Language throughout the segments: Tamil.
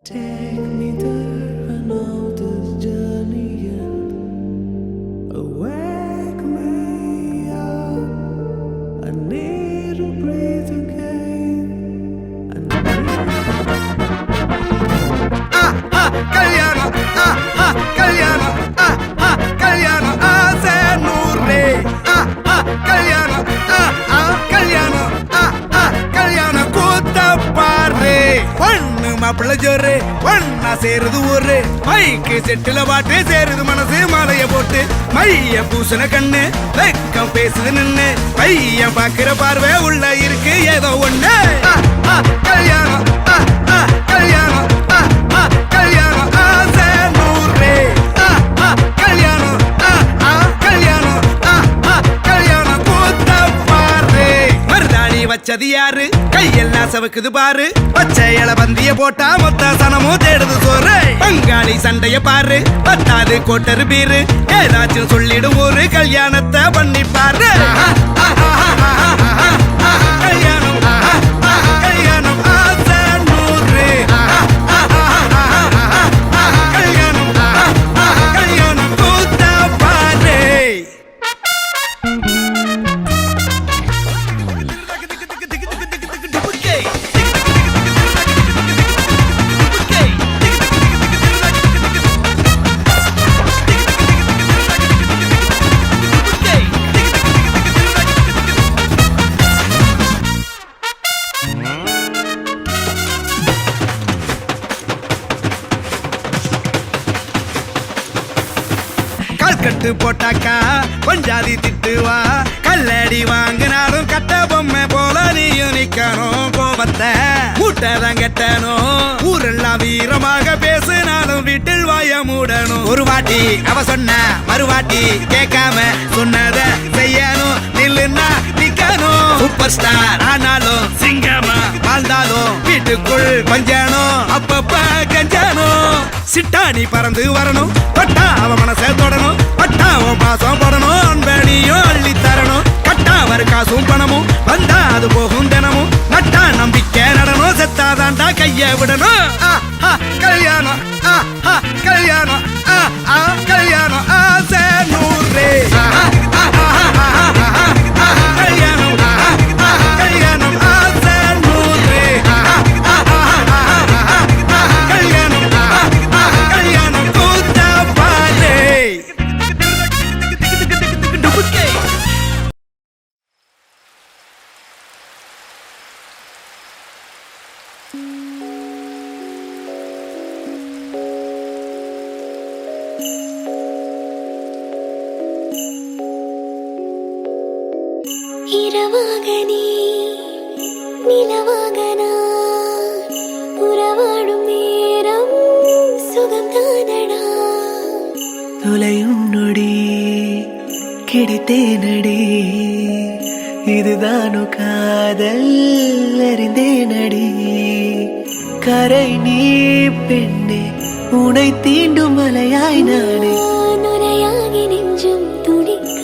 Take me there, I know this journey ends. Wake me up, I need to breathe again. Kalyana, Kalyana, Kalyana, ஆசை நூறே. Kalyana, Kalyana, Kalyana, கூத்த பாரு. பொண்ணு மாப்பிள்ள ஜோரு, ஒன்னா சேருது ஊரு. மைக்கு செட்டுல பாட்டு சேருது மனசு மாலைய போட்டு. மைய பூசன கண்ணு, வெக்கம் பேசுது நின்னு. பையன் பாக்குற பார்வை உள்ள இருக்கு ஏதோ ஒண்ணு. கல்யாணம், கல்யாணம், கல்யாணம், ஆசை நூறே. கல்யாணம், கல்யாணம், கல்யாணம், கூத்த பாரு. மருதாணி வச்சது யாரு, கையெல்லாம் சவக்குது பாரு. பச்சை இல பந்திய போட்டா மொத்த சனமும் தேடுது சோறு. பங்காளி சண்டைய பாரு, பத்தாது கோட்டரு பீரு. ஏதாச்சும் சொல்லிடும் ஒரு கல்யாணத்தை பண்ணி பாரு. கல்யாணம், கல்யாணம், ஆசை நூறு. கல்யாணம், கல்யாணம், கூத்த பாரு. கட்டு போட்டாக்கா கொஞ்சாதி திட்டுவா. கல்லடி வாங்கினாலும் கட்ட பொம்மை போல நீயும் நிக்கணும். கோபத்தை மூட்டதான் கட்டணும். ஊரெல்லாம் வீரமாக பேசினாலும் வீட்டில் வாய மூடணும். ஒரு வாட்டி அவ சொன்ன மறுவாட்டி கேட்காம சொன்னத செய்யணும். நில்லுன்னா நிக்கணும். சூப்பர் ஸ்டார் ஆனாலும் சிங்கமா வாழ்ந்தாலும் வீட்டுக்குள் கொஞ்சணும். அப்பப்ப கஞ்சணும். சிட்டாணி பறந்து வரணும். பட்டா அவ மனசை தொடணும். பட்டாவும் பாசம் படணும். அன்பனியும் அள்ளி தரணும். கட்டா வரு காசும் பணமும் வந்தா அது போகும் தினமும். நட்டா நம்பிக்கை நடணும். செத்தாதாண்டா கைய விடணும். கல்யாணம், கல்யாணம், கல்யாணம், ஆசை நூறே. கல்யாணம், கல்யாணம், ஆசை நூறே. கல்யாணம், கல்யாணம், கூத்த பாரு. இரவாக நீ நிலவாக நான் உறவாடும் நேரம் சுகம்தானடா. தொலையும் நொடி கிடைத்தேனடி, இதுதானோ காதல் அறிந்தேனடி. கரை நீ பெண்ணே, உனை தீண்டும் மலையாய் நானே. நுரையாகி நெஞ்சம் துடிக்க,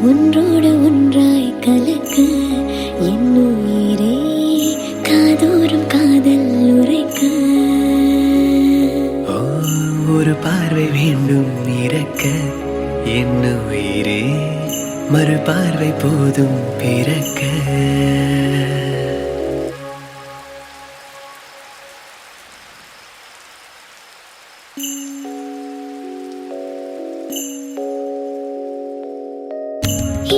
ஒன்றோடு ஒன்றாய் கலக்க. என் உயிரே காதோறும் காதல் உரைக்க. ஒரு பார்வை வேண்டும் இறக்க. என் உயிரே மறு பார்வை போதும் பிறக்க.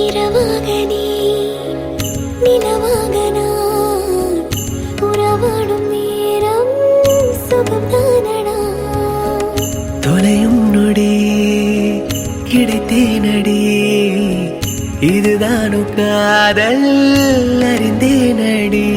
இரவாக நீ நிலவாக நான் உறவாடும் நேரம் சுகம்தானடா. தொலையும் நொடி கிடைத்தேனடி, இதுதானோ காதல் அறிந்தேனடி.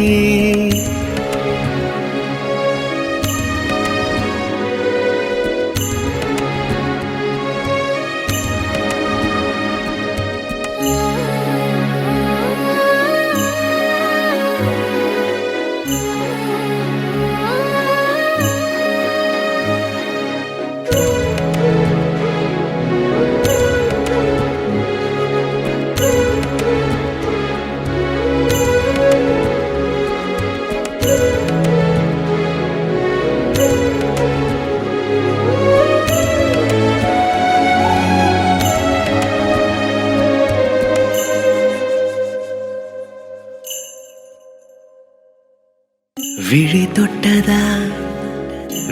விழி தொட்டதா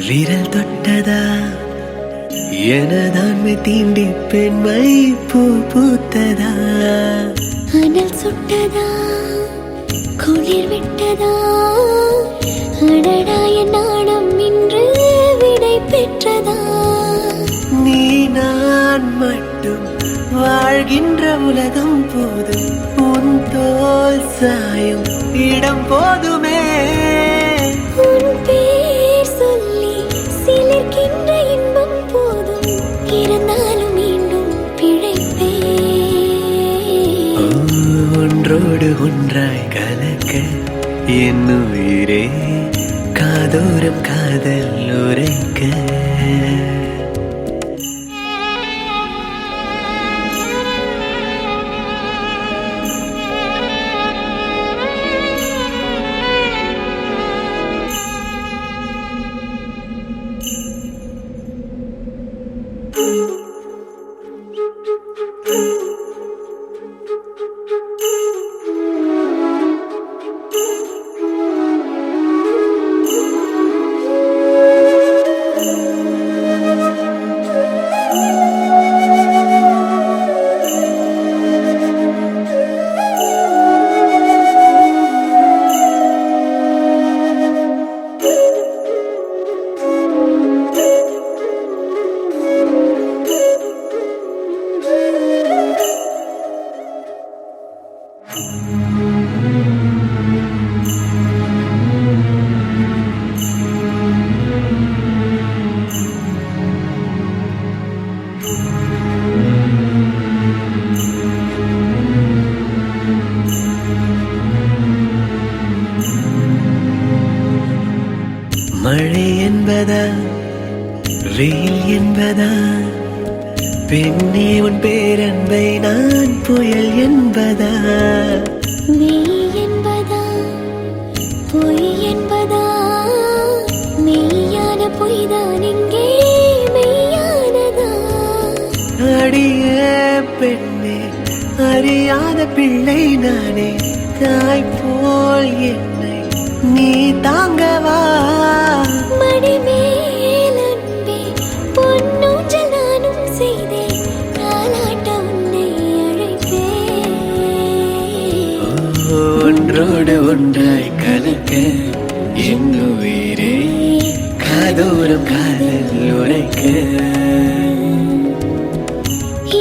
விரல் தொட்டதா எனதான்மை தீண்டி பெண்மை பூ பூத்ததா அனல் சுட்டதா குளிர் விட்டதா அடடா என் நாணம் இன்று விடை பெற்றதா நீ நான் மட்டும் வாழ்கின்ற உலகம் போதும் உன் தோல் சாயும் இடம் போதுமே உன் பேர் சொல்லி சிலிர்க்கின்ற இன்பம் போதும் இருந்தாலும் மீண்டும் பிழைப்பே ஒன்றோடு ஒன்றாய் கலக்க என் உயிரே காதோரம் காதல் உரைக்க மழை என்பதா வெயில் என்பதா பெண்ணே உன் பேரன்பை நான் புயல் என்பதா மெய் என்பதா பொய் என்பதா மெய்யான பொய்தான் இங்கே மெய்யானதா அடியே பெண்ணே அறியாத பிள்ளை நானே தாய் போல் என்னை நீ தாங்கவா மடிமேல் அன்பே பொன்னூஞ்சல் நானும் செய்தேன் தாலாட்ட உன்னை அழைப்பேன் ஒன்றோடு ஒன்றாய் கலக்க என் உயிரே காதோரம் காதல் உரைக்க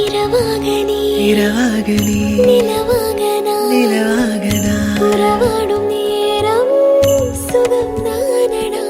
இரவாக நீ இரவாக நீ நிலவாக நான் நிலவாக நான் உறவாடும் நேரம் சுகம் தானடா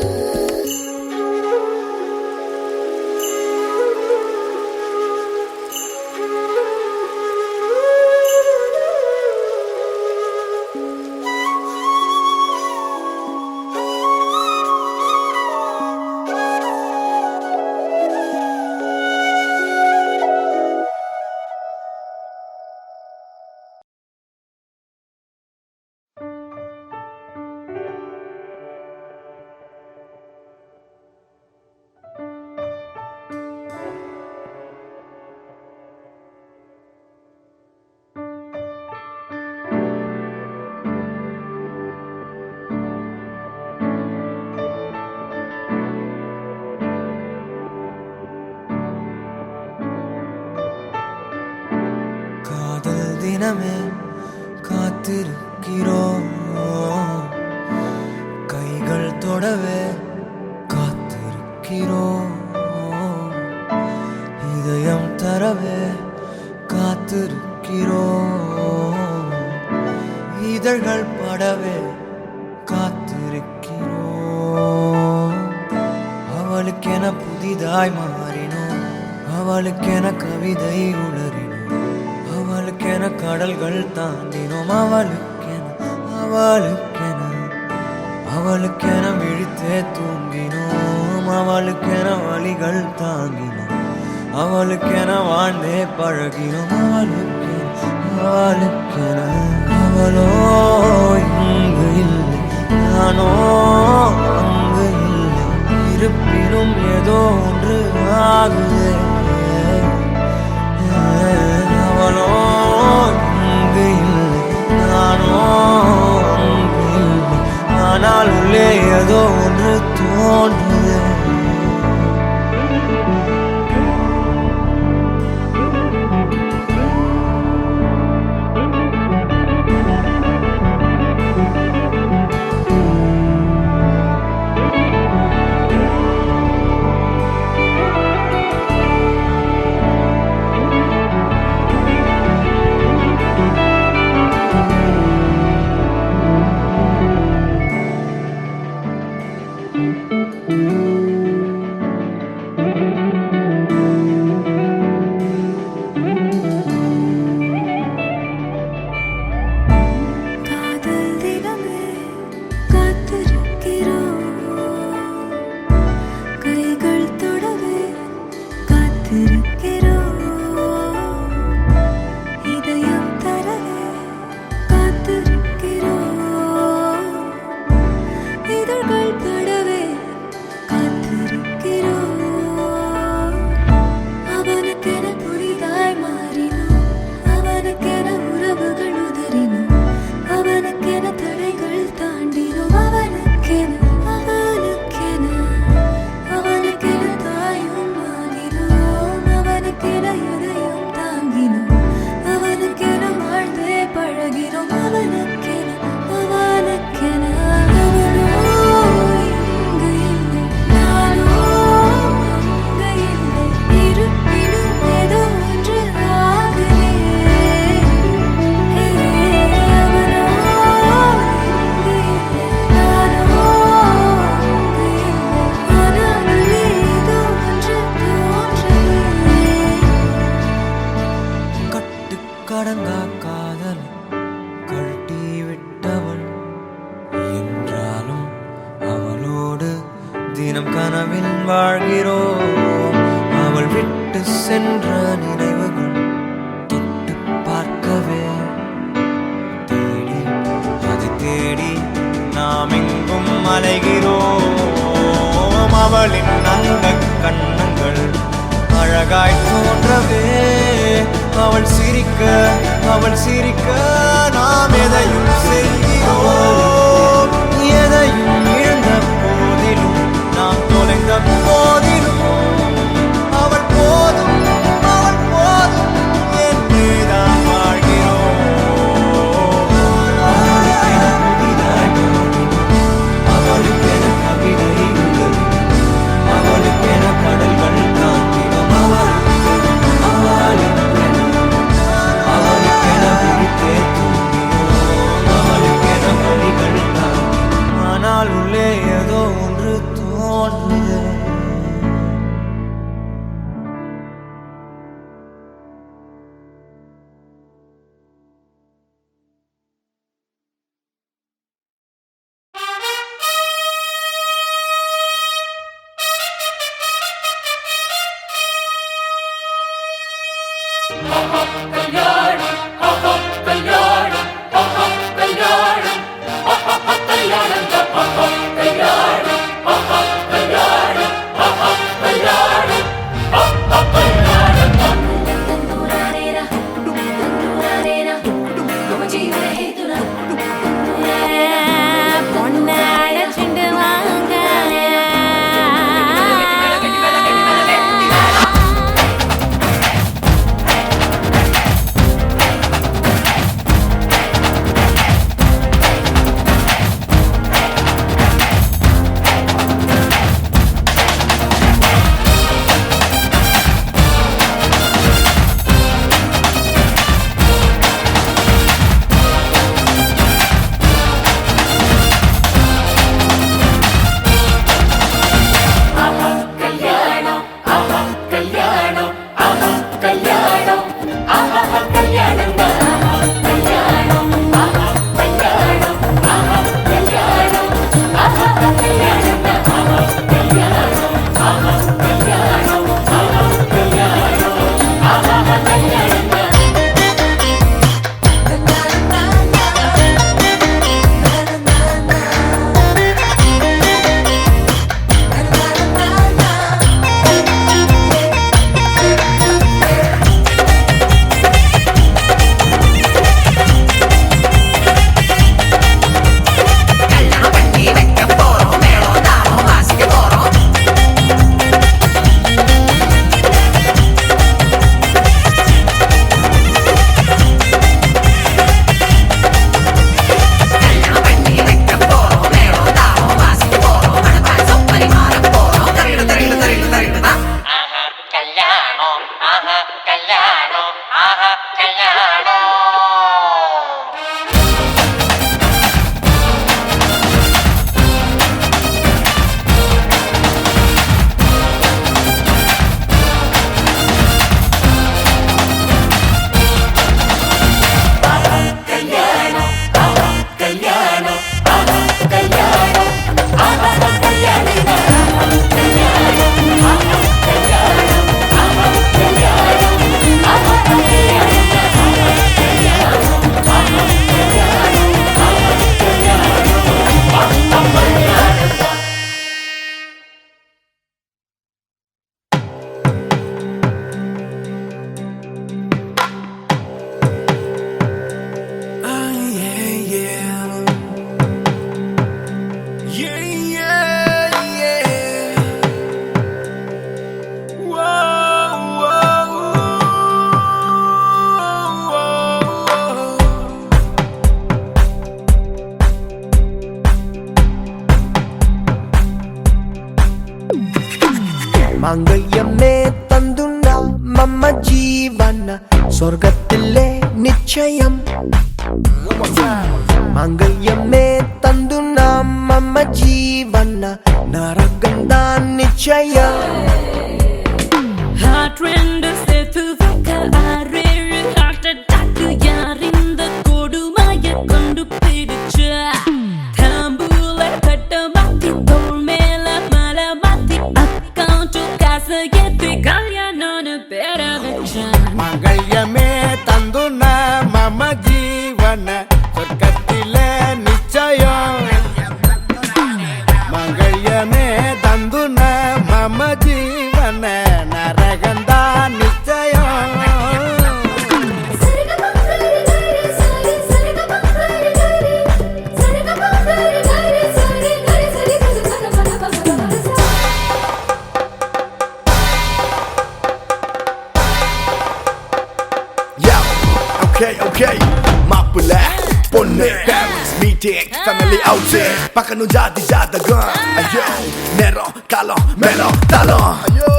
காதல் தினமே காத்திருக்கிறோம் கைகள் தொடவே காத்திருக்கிறோம் இதயம் தரவே காத்திருக்கிறோம் இதழ்கள் படவே காத்திருக்கிறோம் அவளுக்கென புதிதாய் மாறினோம் அவளுக்கென கவிதை உளறினோம் அவளுக்கென கடல்கள் தாண்டினோம் அவளுக்கென விழித்தே தூங்கினோம் அவளுக்கென வழிகள் தாங்கினோம் அவளுக்கென வாழ்ந்தே பழகினோம் அவளுக்கென அவளோ இங்கு இல்லை நானோ அங்கு இல்லை இருப்பினும் ஏதோ ஒன்று ஆகுதே அவளோ இங்கு இல்லை நானோ அங்கு இல்லை ஆனால் உள்ளே ஏதோ ஒன்று தோன்றுது. காதல் தினமே காத்திருக்கிறோம், கைகள் தொடவே காத்திருக்கிறோம், இதயம் தரவே காத்திருக்கிறோம், இதழ்கள் படவே காத்திருக்கிறோம். அவனுக்கென புதிதாய் மாறினோம், அவனுக்கென உறவுகள் உதறினோம், அவனுக்கென தடைகள் தாண்டினோம், அவனுக்கென அவனுக்கென அவனுக்கென தாயும் ஆகினோம், அவனுக்கென எதையும் தாங்கினோம், அவனுக்கென வாழ்ந்தே பழகினோம், அவனுக்கென அவனுக்கென அவனோ இங்கு இல்லை, நானோ அங்கு இல்லை, இருப்பினும் ஏதோ ஒன்று ஆகுதே. அவனோ இங்கு இல்லை, நானோ அங்கு இல்லை, ஆனால் ஏதோ ஒன்று தோன்றுதே. கட்டுக்கடங்கா காதல் கழட்டி விட்டவள் என்றாலும் அவளோடு தினம் கனவில் வாழ்கிறோம். அவள் விட்டு சென்ற நினைவுகள் தொட்டு பார்க்கவே தேடி அது தேடி நாம் எங்கும் அலைகிறோம். அவளின் அந்த கண்ணங்கள் அழகாய் தோன்றவே அவள் சிரிக்க நாம் எதையும் செய்கிறோம். எதையும் இழந்த போதிலும் நாம் தொலைந்த போதிலும் அவள் போதும் என்றேதான் வாழ்கிறோம். அவளுக்கென புதிதாய் மாறினோம், அவளுக்கென கவிதை உள்ளது, அவளுக்கென கடல்கள் தாண்டினோம், அவளுக்கென விழித்தே தூங்கினோம், அவளுக்கென മാംഗല്യമേ തന്തുന്ന മമ്മ ജീവന സ്വർഗത്തിലെ നിശ്ചയം മാംഗല്യമേ തന്തുന്ന മമ്മ ജീവന നരകന്താൻ നിശ്ചയം Trend செத்து வைக்க ஆறேழு ஹார்ட் அட்டாக் யார் இந்த கொடுமையை கொண்டு பிடிச்ச தாம்பூல கட்ட மாத்தி தோள் மேல மலை மாத்தி அக்கௌண்ட் காசு ஏத்தி கல்யாணம்னு பேர வச்சான் மங்கள்யமே தந்துன மம ஜீவன சொர்க்கத்திலே நிச்சயம் மங்கள்யமே தந்துன மம ஜீவன நரகந்தா நிச்சயம் Okay, மாப்பிள்ள பொண்ணு parents meeting family outing பார்க்கணும் ஜாதி ஜாதகம் ஐயோ நேரம் காலம் மேலம் தாளம் ஐயோ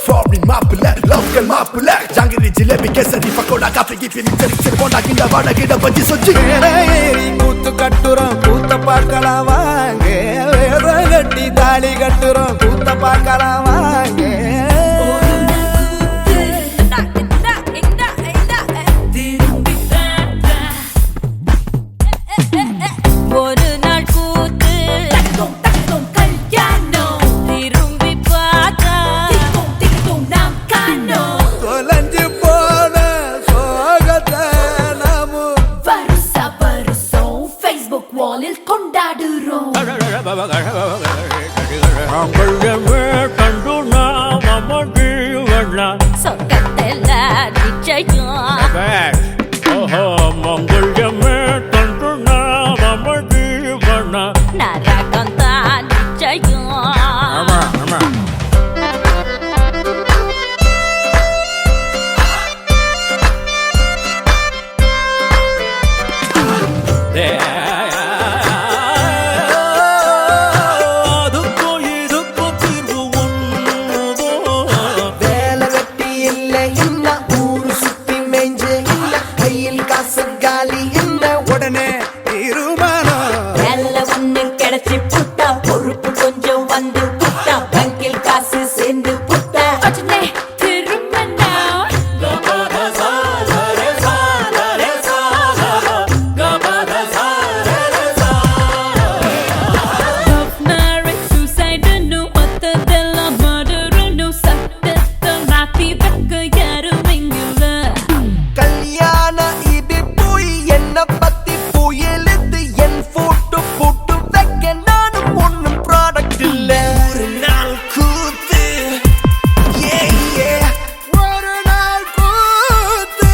ஃபாரின் மாப்பிள்ள லோக்கல் மாப்பிள்ள ஜாங்கிரி ஜிலேபி கேசரி பக்கோடா காஃபி கீஃபி மிக்சர் மிக்சர் போண்டா கிண்ட வாடா கிட பஜ்ஜி சொச்சி ஏறி கூத்து கட்டுறோம் கூத்த பார்க்கலாம் வாங்க வேற கட்டி தாலி கட்டுறோம் கூத்த பார்க்கலாம் வாங்க ஒரு நாள் கூத்து கல்யாணம் திரும்பி பார்த்தா நாம் காணோம் தொலைஞ்சு போன சோகத்தை நாமும் வருஷம் Facebook வாலில் கொண்டாடுறோம் சொர்க்கத்தில் நிச்சயம் நரகம் தான் நிச்சயம் வேலை வெட்டி இல்லை இன்ன ஊரு சுத்தி மேய்ஞ்சு இல்ல கையில் காசு காலி இன்ன உடனே தீருமானம் நல்ல ஒண்ணு கிடைச்சி புட்டா பொறுப்பு கொஞ்சம் வந்து புட்டா பேங்கில் காசு சேர்ந்து புட்டா உடனே திரும்பனா marriage suicide no மத்ததெல்லாம் murder no சட்டத்தை மாத்தி வைக்க யாரும் இங்கில்ல கல்யாண இது போய் என்ன பத்தி புயலுது என் போட்டோ போட்டு வைக்க நானும் ஒண்ணும் ப்ராடக்ட் இல்ல ஒரு நாள் கூத்து ஒரு நாள் கூத்து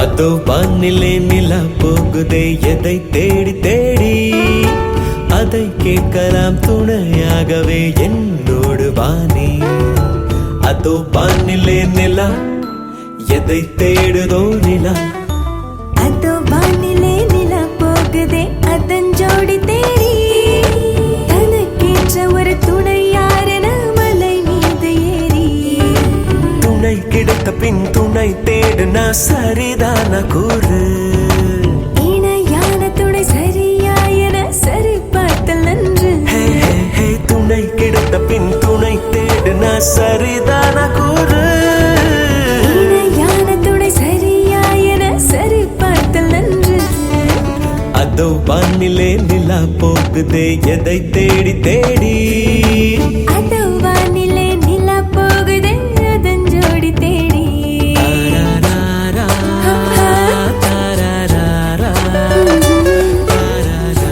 அதோ வானிலே நிலா போகுதே எதை தேடி தேடி அதை கேட்கலாம் துணையாகவே என்னோடு வாணி அதோ வானிலே நிலா எதை தேடுதோ நிலா அதோ வானிலே நிலா போகுதே அதன் ஜோடி தேடி தனக்கேற்ற ஒரு துணை யாரென மலை மீது ஏறி துணை கிடைத்த பின் துணை தேடுனா சரிதான கூறு இணையான துணை சரியா என சரி பார்த்தல் நன்று ஹே ஹே ஹே துணை கிடைத்த பின் துணை தேடுனா சரிதான கூறு இணையான துணை சரியா என சரி பார்த்தல் நன்று அதோ வானிலே நிலா போகுதே எதை தேடி தேடி அதோ வானிலே நிலா போகுதே அதன் ஜோடி தேடி தாராராரா, தாராராரா, தாராராரா.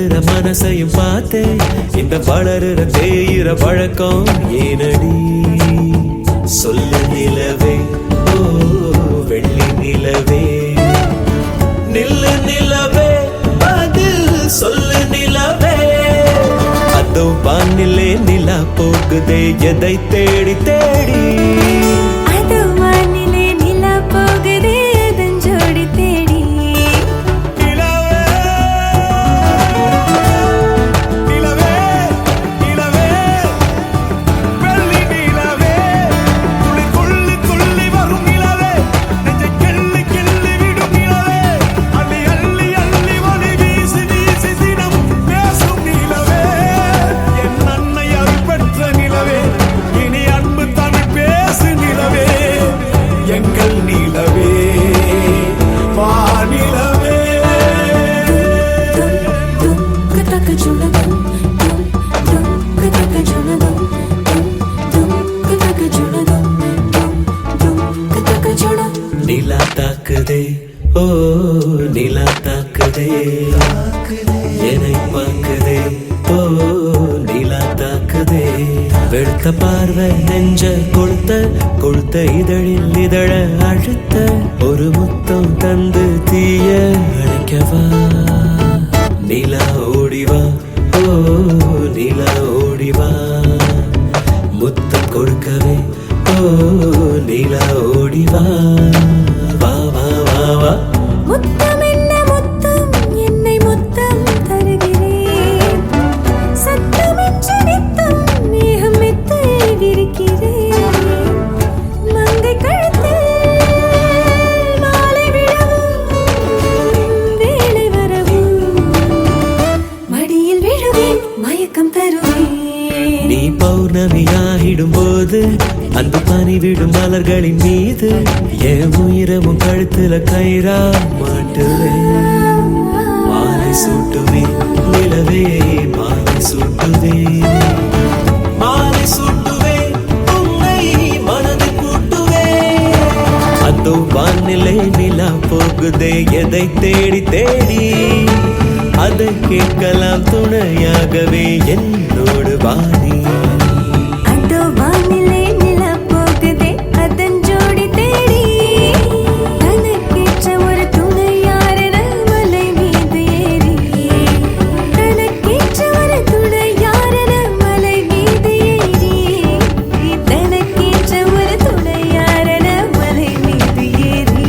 பதறுற மனசையும் பார்த்தேன் இந்த வளருற தேயிற பழக்கம் ஏனடி சொல்ல நிலவே ஓ வெள்ளி நிலவே நில்லு நிலவே பதில் சொல்லு நிலவே அதோ வானிலே நிலா போகுதே எதை தேடி தேடி அது வானிலே நிலா போகுதே அதன் ஜோடி தேடி நிலவே நிலவே நிலவே வெள்ளி நிலவே துளி துள்ளி துள்ளி வரும் நிலவே நெஞ்சை கிள்ளி கிள்ளி விடும் நிலவே அள்ளி அள்ளி அள்ளி ஒளி வீசி வீசி தினம் பேசும் நிலவே என் அன்னை அருள் பெற்ற நிலவே இனி அன்பு தமிழ் பேசு நிலவே எங்கள் நிலவே வானிலவே கதக ஜுனகம் கதக ஜுனகம் கதக ஜுனகம் கதக ஜுனகம் நிலா தாக்குதே ஓ நிலா தாக்குதே என்னை பார்க்குதே ஓ நிலா தாக்குதே வெளுத்த பார்வை நெஞ்ச கொளுத்த கொளுத்த இதழில் இதழ அழுத்த ஒரு முத்தம் தந்து தீய அணைக்கவா நிலா ஓடிவா ஓ நிலா ஓடிவா முத்தம் கொடுக்கவே ஓ நிலா ஓடிவா வா வா வா வா முத்தம் என்ன முத்தம் என்னை முத்தம் தருகிறேன் சத்தமின்றி நித்தம் மேகம் மெத்தை விரிக்கிறேன் மங்கை கழுத்தில் மாலை விழவும் வேலை வரவும் மடியில் விழுவேன் மயக்கம் தருவேன் நீ பௌர்ணமியாகிடும் போது அந்த பனி விடும் மலர்களின் மீது என் உயிரமும் கழுத்துல கயிறா மாட்டுவேன் மாலை சூட்டுவேன் நிலவே மாலை சூட்டுவேன் மாலை சூட்டுவேன் உன்னை மனதை கூட்டுவேன் அதோ வானிலை நிலா போகுதே எதை தேடி தேடி அதை கேட்கலாம் துணையாகவே என்னோடு வாணி அதோ வானிலே நிலா போகுதே அதன் ஜோடி தேடி தனக்கேற்ற ஒரு துணை யாரென மலை மீது ஏறி தனக்கேற்ற ஒரு துணை யாரென மலை மீது ஏறி தனக்கேற்ற ஒரு துணை யாரென மலை மீது ஏறி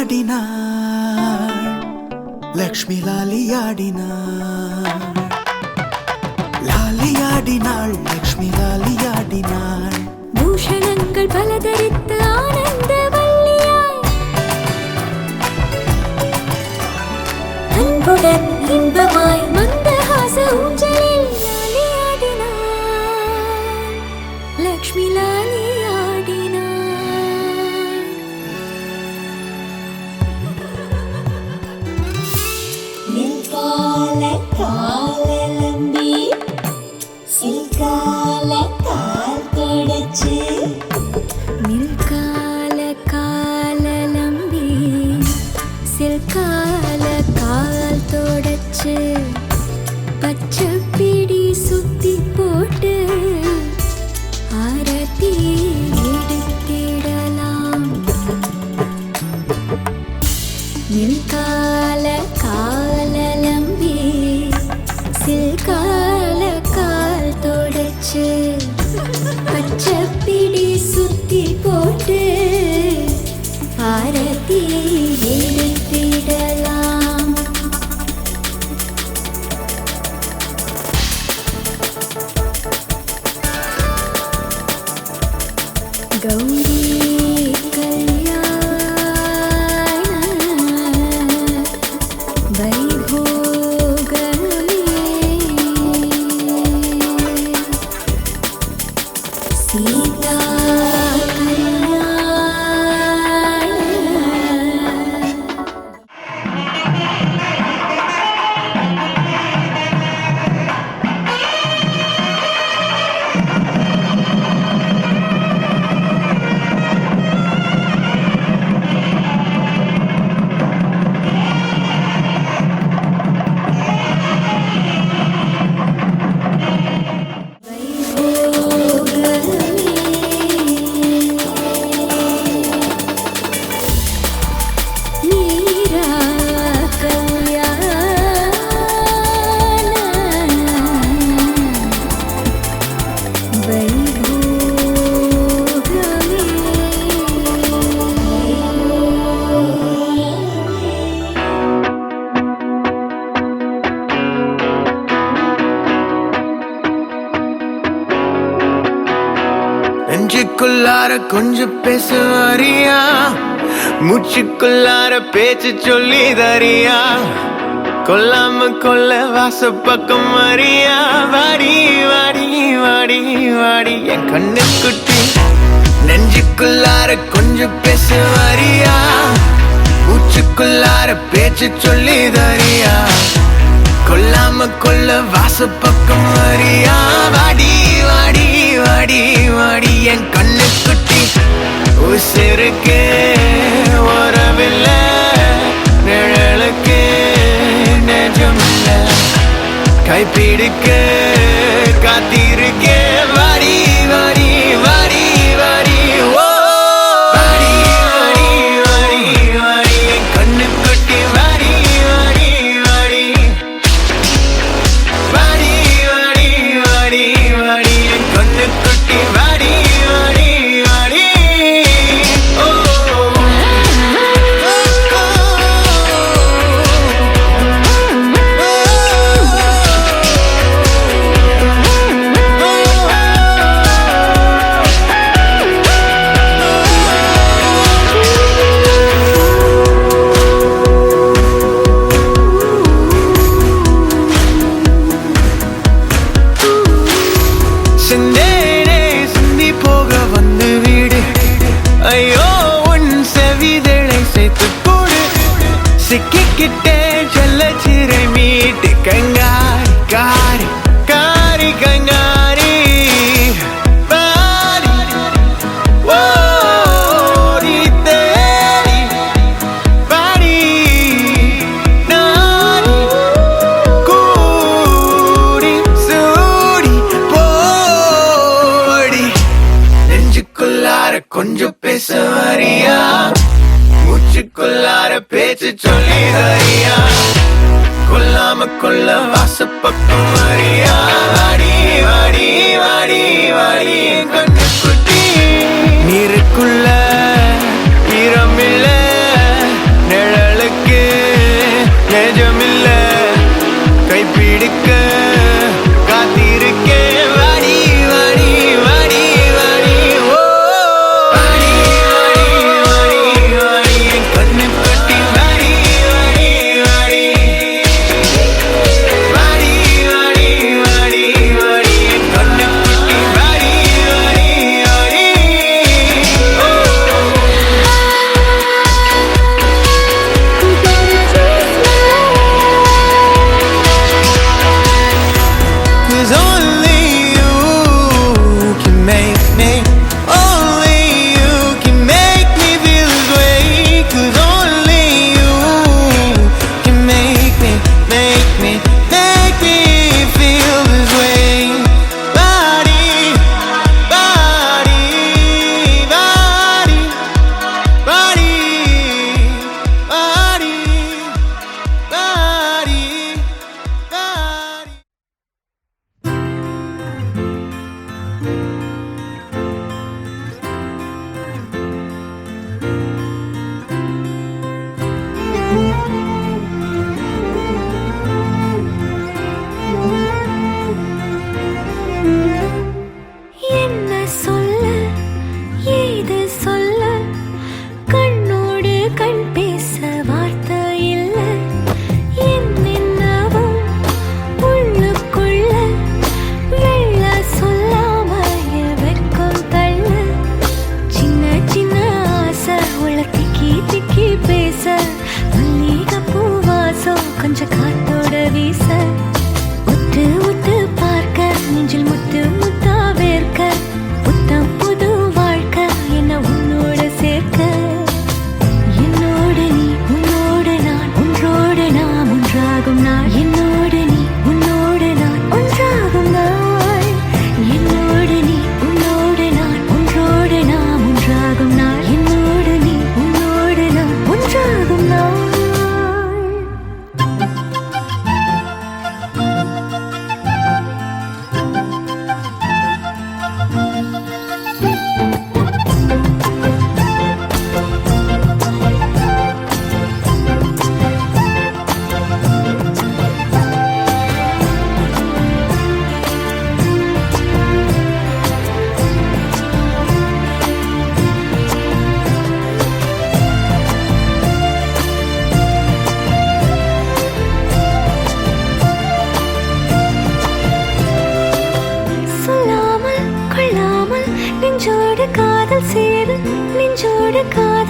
லாலியாடினாள் லக்ஷ்மி லாலியாடினாள் லாலியாடினாள் லக்ஷ்மி லாலியாடினாள் பூஷணங்கள் பல தரித்து ஆனந்த வள்ளியாய் அன்புடன் இன்பமாய் மந்தஹாச ஊஞ்சலில் லாலியாடினாள் லக்ஷ்மி லாலியாடினாள் நில்கால காலலம்பி சில்கால கால் தொடச்சு நில்கால காலலம்பி சில்கால கால் தொடச்சு பச்சை பிடி சுத்தி போட்டு ஆரத்தி எடுத்திடலாம் நில்கால காலலம்பி சில்கால கால் தொடச்சு பச்சை பிடி சுத்தி போட்டு ஆரத்தி எடுத்திடலாம் கௌரி கல்யாண வைபோகமே சீதா கல்யாண மீரா கல்யாண நெஞ்சுக்குள்ளார கொஞ்சம் பேச வரியா மூச்சுக்குள்ளார பேச்சு சொல்லி தரியா கொல்லாம கொல்ல வாச பக்கம் வரியா வாடி வாடி வாடி வாடி என் கண்ணு குட்டி நெஞ்சுக்குள்ளார கொஞ்சம் பேச வரியா மூச்சுக்குள்ளார பேச்சு சொல்லி தரியா கொல்லாம கொல்ல வாச பக்கம் வரியா வாடி வாடி வாடி வாடி என் கண்ணு குட்டி உசிருக்கு வரவில்ல நிழலுக்கு நெஜமில்ல கைப்பிடிக்க காத்திருக்க வாடி வாடி வாடி வாடி ஓ வாடி வாடி வாடி வாடி என் கண்ணு குட்டி வாடி வாடி வாடி வாடி வாடி வாடி வாடி என் கண்ணு குட்டி வாடி வாடி வாடி ஓ சிந்தேனே சிந்தி போக வந்து வீடு ஐயோ உன் செவிதழை சேர்த்து போடு சிக்கிக்கிட்டே செல்ல சிறை மீட்டு கங்காரி காரி காரி கங்காரி பாரி ஓடி தேடி பாடி நாடி கூடி சூடி போடி நெஞ்சுக்குள்ளார கொஞ்சம் பேச வரியா மூச்சுக்குள்ளார பேச்சு சொல்லி தரியா கொல்லாம கொல்ல வாச பக்கம் வரியா வாடி வாடி வாடி வாடி என் கண்ணு குட்டி நீருக்குள்ள ஈரமில்ல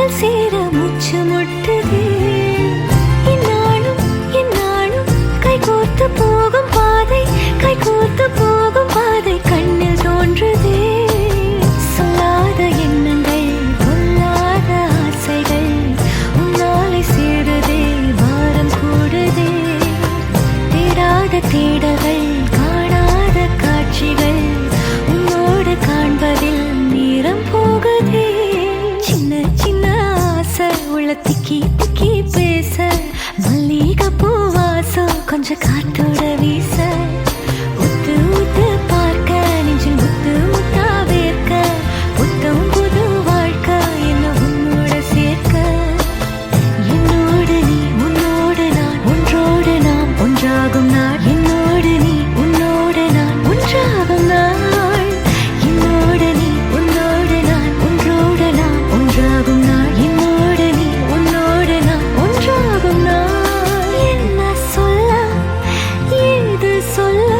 காதல் சேர மூச்சு முட்டுதே இந்நாளும் கைகோர்த்து போகும் பாதை கண்ணில் தோன்றுதே சொல்லாத எண்ணங்கள் பொல்லாத ஆசைகள் உன்னாலை சேருதே பாரம் கூடுதே தேடாத தேடல்கள் காணாத காட்சிகள் உன்னோடு காண்பதில் நேரம் போகுதே சின்ன சின்ன ஆசை உள்ள திக்கி திக்கி பேச மல்லிகை பூவாசம் கொஞ்சம் காத்தோட வீச உத்து உத்து பார்க்க நெஞ்சில் முத்து முத்தா வேர்க்க புத்தம் புது வாழ்க்கை என்ன உன்னோட சேர்க்க என்னோடு நீ உன்னோடு நான் ஒன்றோடு நாம் ஒன்றாகும் நாள் என்னோடு நீ உன்னோடு நான் ஒன்றாகும் நாள் என்னோடு நீ உன்னோடு நான் ஒன்றோடு நாம் ஒன்றாகும் நாள் என்னோடு நீ உன்னோடு நான் ஒன்றாகும் நாள் என்ன சொல்ல ஏது சொல்ல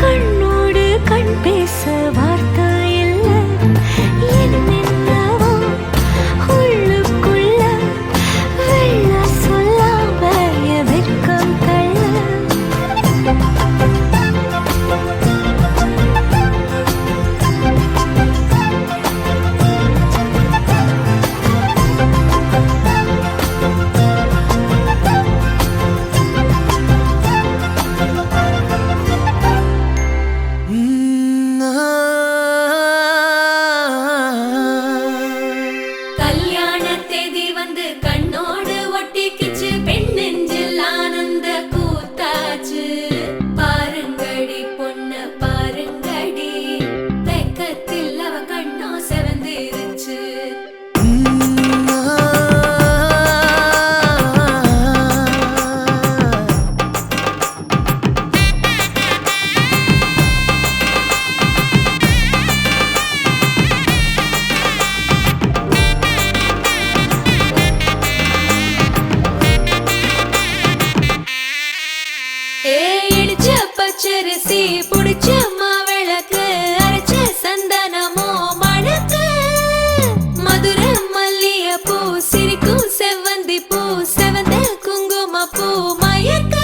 கண்ணோடு கண் பேச வார்த்தை இல்லை என்னென்னவோ உள்ளுக்குள்ள வெள்ள சொல்லாம வெட்கம் தள்ள கல்யாண தேதி வந்து கண்ணோடு ஒட்டிக்கிச்சு பெண் நெஞ்சில் ஆனந்த கூத்தாச்சு பாருங்கடி பொண்ணு பாருங்கடி வெக்கத்தில் அவ கண்ணோ செவந்திருச்சு இடிச்ச பச்சரிசி புடிச்ச மாவிளக்கு அரைச்ச சந்தனமோ மணக்கு மதுரை மல்லிய பூ சிரிக்கும் செவ்வந்தி பூ செவந்த குங்கும பூ மயக்க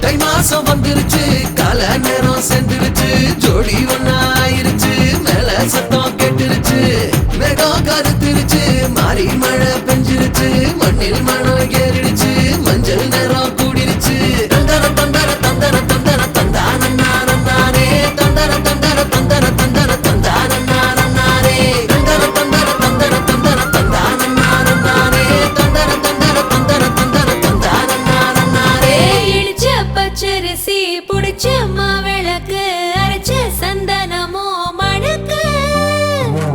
தை மாசம் வந்துருச்சு கால நேரம் சென்றுருச்சு ஜோடி ஒன்னாயிருச்சு மேல சத்தம் கேட்டுருச்சு மேகம் கருத்துருச்சு மாறி மழை பெஞ்சிருச்சு மண்ணில் மணம் ஏறிடுச்சு மஞ்சள் நேரம் கூடிருச்சு தந்தர தந்தர தந்தர தந்தர தந்தானே தந்தர தந்தர தந்தர தந்தர தந்தானே தந்தர தந்தர தந்தர தந்தர தந்தானே தந்தர தந்தர தந்தர தந்தர தந்தானே இடிச்ச பச்சரிசி புடிச்ச மாவிளக்கு அரைச்ச சந்தனமோ மணக்கு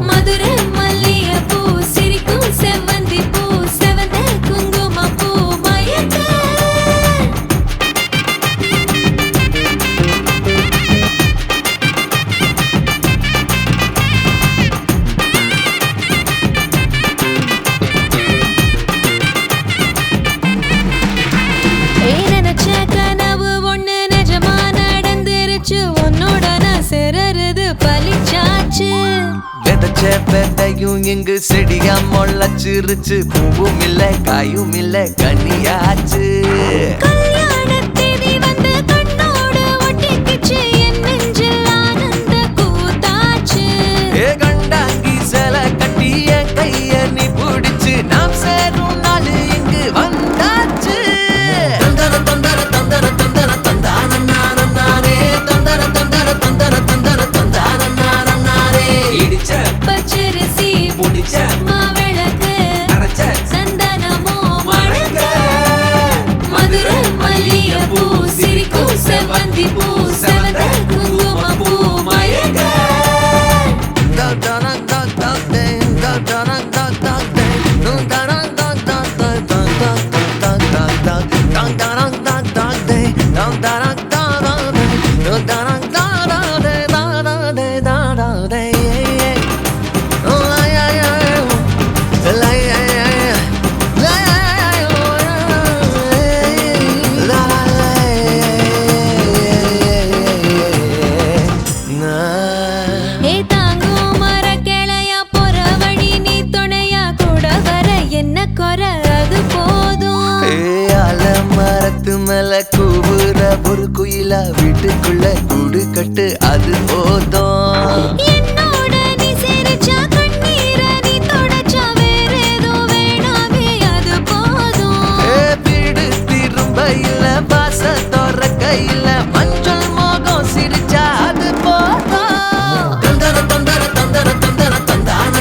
மதுரை மல்லிய பூ சிரிக்கும் செவ்வந்தி பூ செவந்த குங்கும பூ மயக்க நினைச்ச கனவு ஒண்ணு நிஜமா நடந்துருச்சு உன்னோட நான் சிறருது பலிச்சாச்சு விதைச்ச விதையும் இங்கு செடியா முளைச்சிருச்சு பூவும் இல்ல காயும் இல்ல கனியாச்சு கல்யாண தேதி வந்து கண்ணோடு ஒட்டிக்கிச்சு என் நெஞ்சில் ஆனந்த கூத்தாச்சு ஏ கண்டாங்கி சில கட்டி என் கைய நீ பிடிச்சு நாம் சேரும் நாள் இங்கு வந்தாச்சு தந்தர தந்தர தந்தர தந்தர தந்தானே தந்தர தந்தர தந்தர தந்தர தந்தானே இடிச்ச பச்சரிசி புடிச்ச மாவிளக்கு அரைச்ச சந்தனமோ மணக்க மதுரை ஒரு குயிலா வீட்டுக்குள்ள கூடு கட்டு அது போதும். என்னோட நீ சிரிச்சா கண்ணீர நீ தொடச்சா வேற ஏதோ வேணாமே அது போதும். வீடு திரும்ப இல்ல பாச தோற கையில மஞ்சள் மோகம் சிரிச்சா அது போதும். தந்தர தந்தர தந்தர தந்தர தந்தான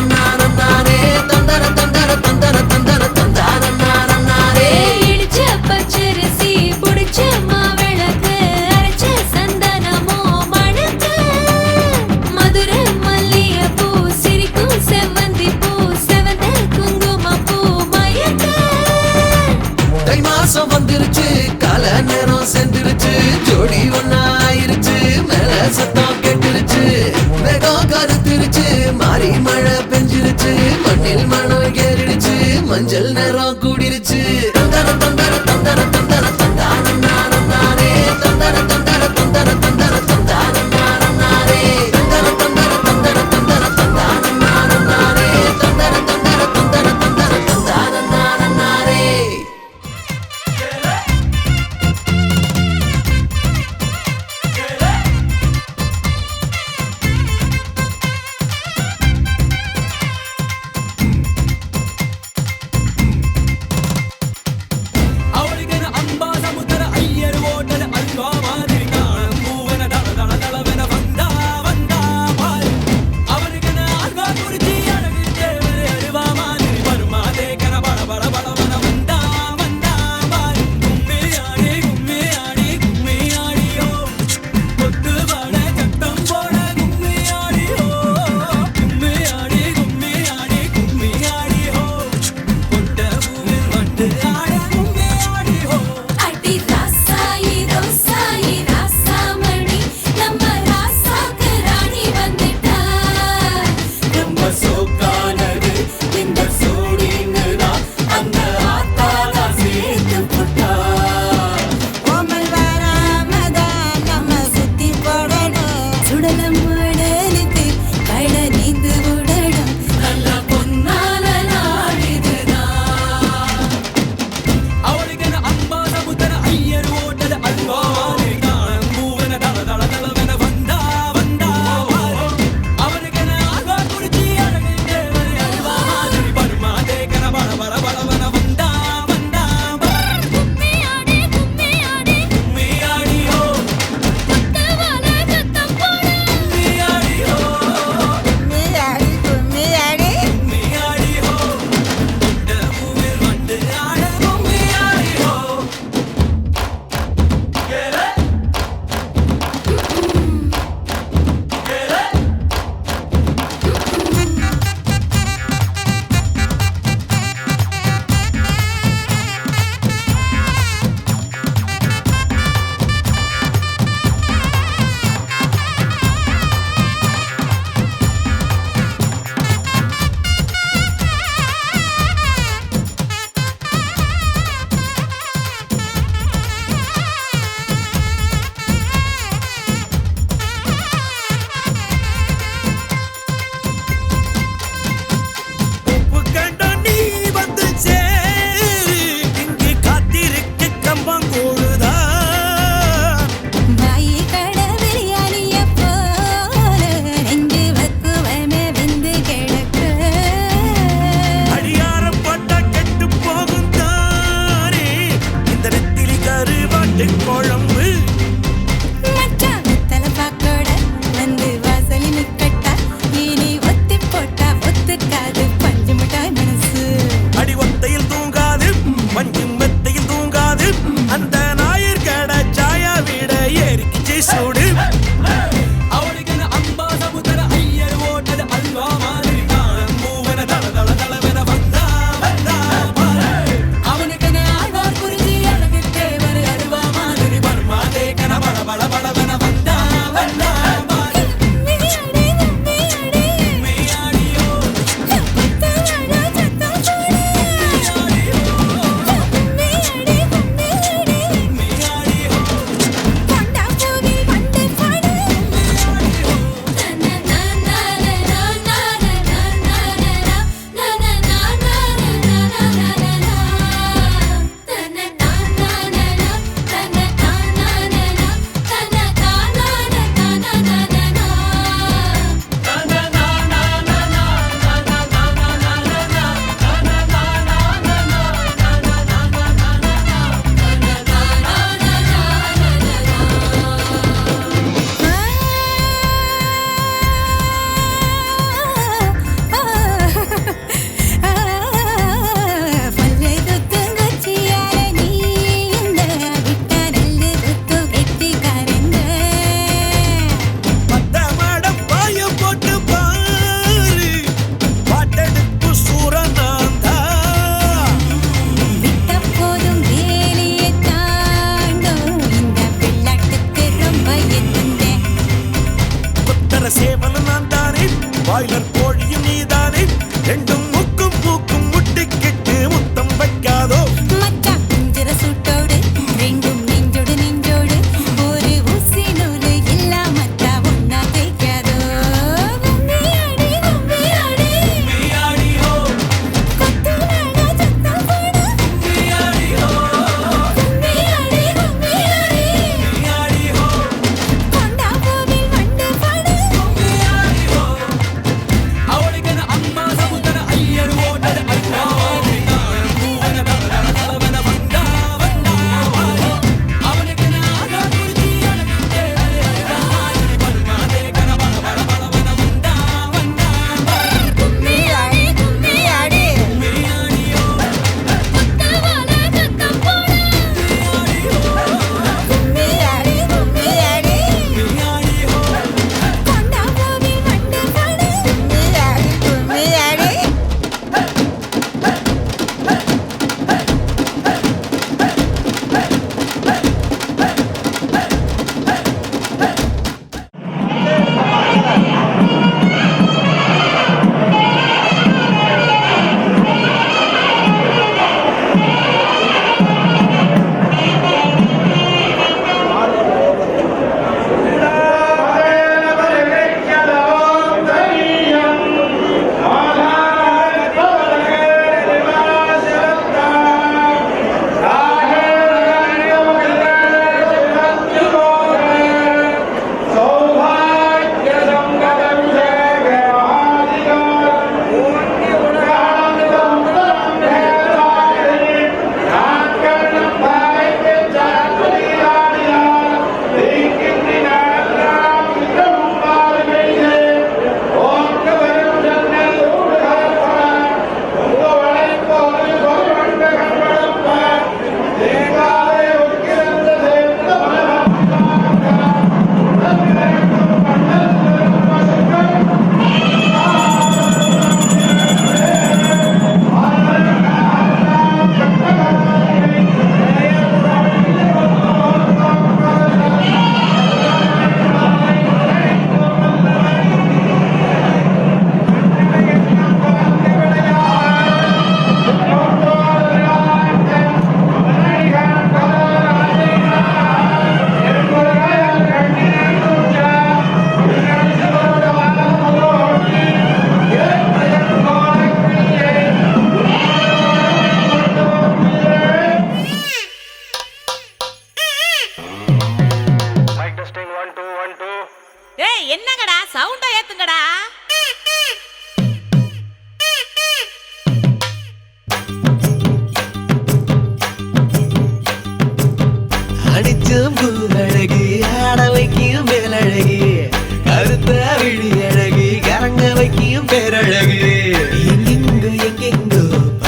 நானே தந்தர தந்தர தந்தர தந்தர தந்தான நானே. இடிச்ச பச்சரிசி புடிச்ச மாவிளக்கு அரைச்ச சந்தனமோ மணக்கு மதுரை மல்லிகைப்பூ சிரிக்கும் செவ்வந்தி பூ செவந்த குங்குமப்பூ மயக்க. தை மாசம் வந்துருச்சு கால நேரம் சென்றுருச்சு ஜோடி ஒன்னா ஆயிருச்சு மேல சத்தம் கெட்டுருச்சு மேகம் கருத்துருச்சு மாறி மழை பெஞ்சிருச்சு மண்ணில் மணம் ஏறிடுச்சு மஞ்சள் நேரம் கூடிருச்சு. தந்தர தந்தர தந்தர தந்தர தந்தான நானே தந்தர தந்தர தந்தர தந்தர தந்தான நானே தந்தர தந்தர தந்தர தந்தர தந்தான நானே தந்தர தந்தர தந்தர தந்தர தந்தான நானே.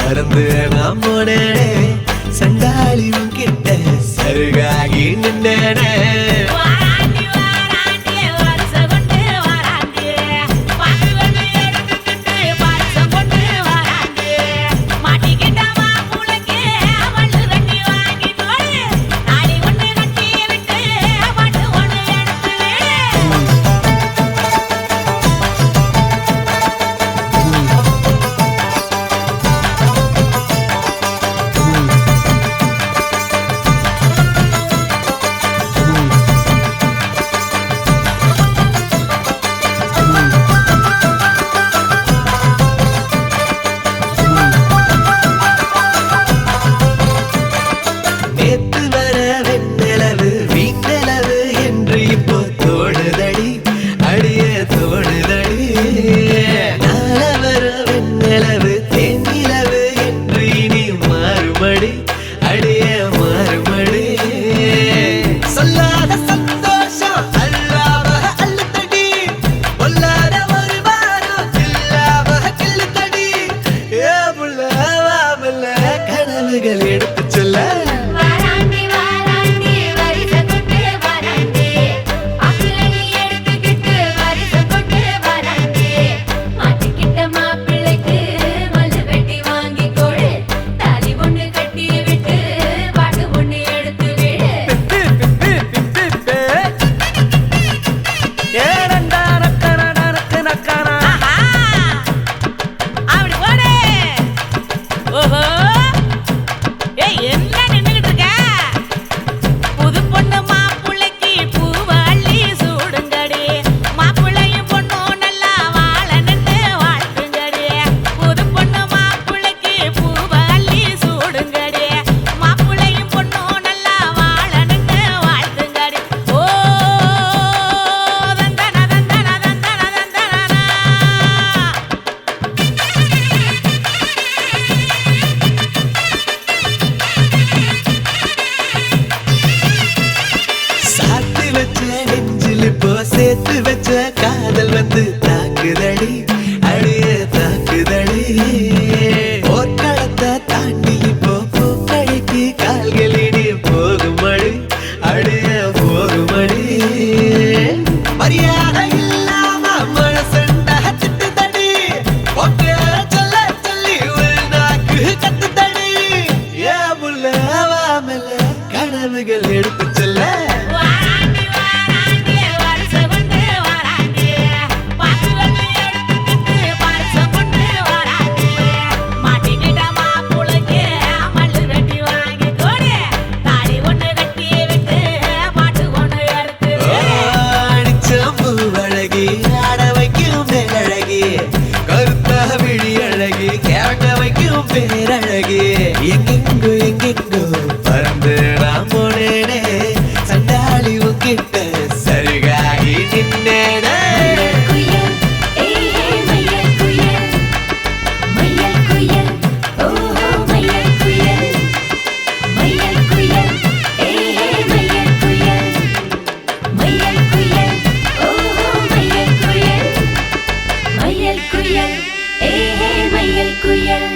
பறந்து நான் போனேனே சண்டாளி கிட்ட சருகாகி நின்னேனே வாராண்டி வாராண்டி வருஷம் கொண்டு வாராண்டி பாட்டு கொண்டு எடுத்துக்கிட்டு வருஷம் கொண்டு வாராண்டி மாட்டிக்கிட்ட மாப்புளைக்கு மல்லு கட்டி வாங்கி தோடு தாலி ஒண்ணு கட்டி விட்டு பாட்டு ஒண்ணு எடுத்து விடு நேத்து வர வெண்ணிலவு வீண்ணிலவு என்று இப்போ தோடுதடி அடிய தோடுதடி நாள வர வெண்ணிலவு தேனிலவு என்று இனி மாறுபடி அடிய மாறுபடி சொல்லாத சந்தோஷம் அல்லாம அள்ளுத்தடி பொல்லாத ஒரு வாரம் இல்லாம கிள்ளுத்தடி ஏ புள்ள கனவுகள் எடுத்து சொல்ல வாராண்டி வாராண்டி வருஷம் கொண்டு வாராண்டி அக்கிளி எடுத்துக்கிட்டு வருஷம் கொண்டு வாராண்டி மாட்டிக்கிட்ட மாப்பிள்ளைக்கு மல்லு வெட்டி வாங்கி கொடு தாலி ஒண்ணு கட்டி விட்டு பாட்டு ஒண்ணு எடுத்து விடு ஆஹா அப்படி போடு ஓஹோ ஏய் என்ன நின்னுகிட்டு இருக்க புது பொண்ணு மாப்புள்ளைக்கு பூவ அள்ளி சூடுங்கடி மாப்புள்ளையும் பொண்ணும் நல்லா வாழ நின்று வாழ்த்துங்கடி புது பொண்ணு மாப்புள்ளைக்கு பூவ அள்ளி சூடுங்கடி மாப்புள்ளையும் பொண்ணும் நல்லா வாழ நின்று வாழ்த்துங்கடி ஓ தந்தன தந்தன தந்தன தந்தனா சாத்து வச்ச நெஞ்சில் இப்போ சேர்த்து வச்ச காதல் வந்து தாக்குதடி அடிய தாக்குதடி போர்க்களத்தை தாண்டி இப்போ பூக்கடைக்கு கால்களிடி போகுமடி அடிய போகுமடி மரியாதை இல்லாம மனசண்ட திட்டுதடி ஒக்க சொல்ல சொல்லி ஒரு நாக்கு கத்துதடி ஏ புள்ள வாமல கனவுகள் எடுத்து சொல்ல வாராண்டி வாராண்டி வருஷம் கொண்டு வாராண்டி பாட்டு ஒண்ணு எடுத்துக்கிட்டு வருஷம் கொண்டு வாராண்டி மாட்டிக்கிட்ட மாப்புளைக்கு மல்லு வெட்டி வாங்கி கொடு தாலி ஒண்ணு கட்டி விட்டு பாட்டு ஒண்ணு எடுத்து விடு அடிச்சம்பு அழகி ஆட வைக்கும் மேலழகி கருத்தா விழி அழகி கேட்ட வைக்கும் பேரழகி எங்கெங்கோ எங்கெங்கோ பறந்து நான் போனேனே சண்டாளி உங்கிட்ட சருகாகி நின்னேனே குயில் ஏய் மயில் குயில் மயில் குயில் ஓஹோ மயில் குயில் மயில் குயில் ஏய் மயில் குயில் மயில் குயில் ஓஹோ மயில் குயில் மயில் குயில் ஏய் மயில் குயில்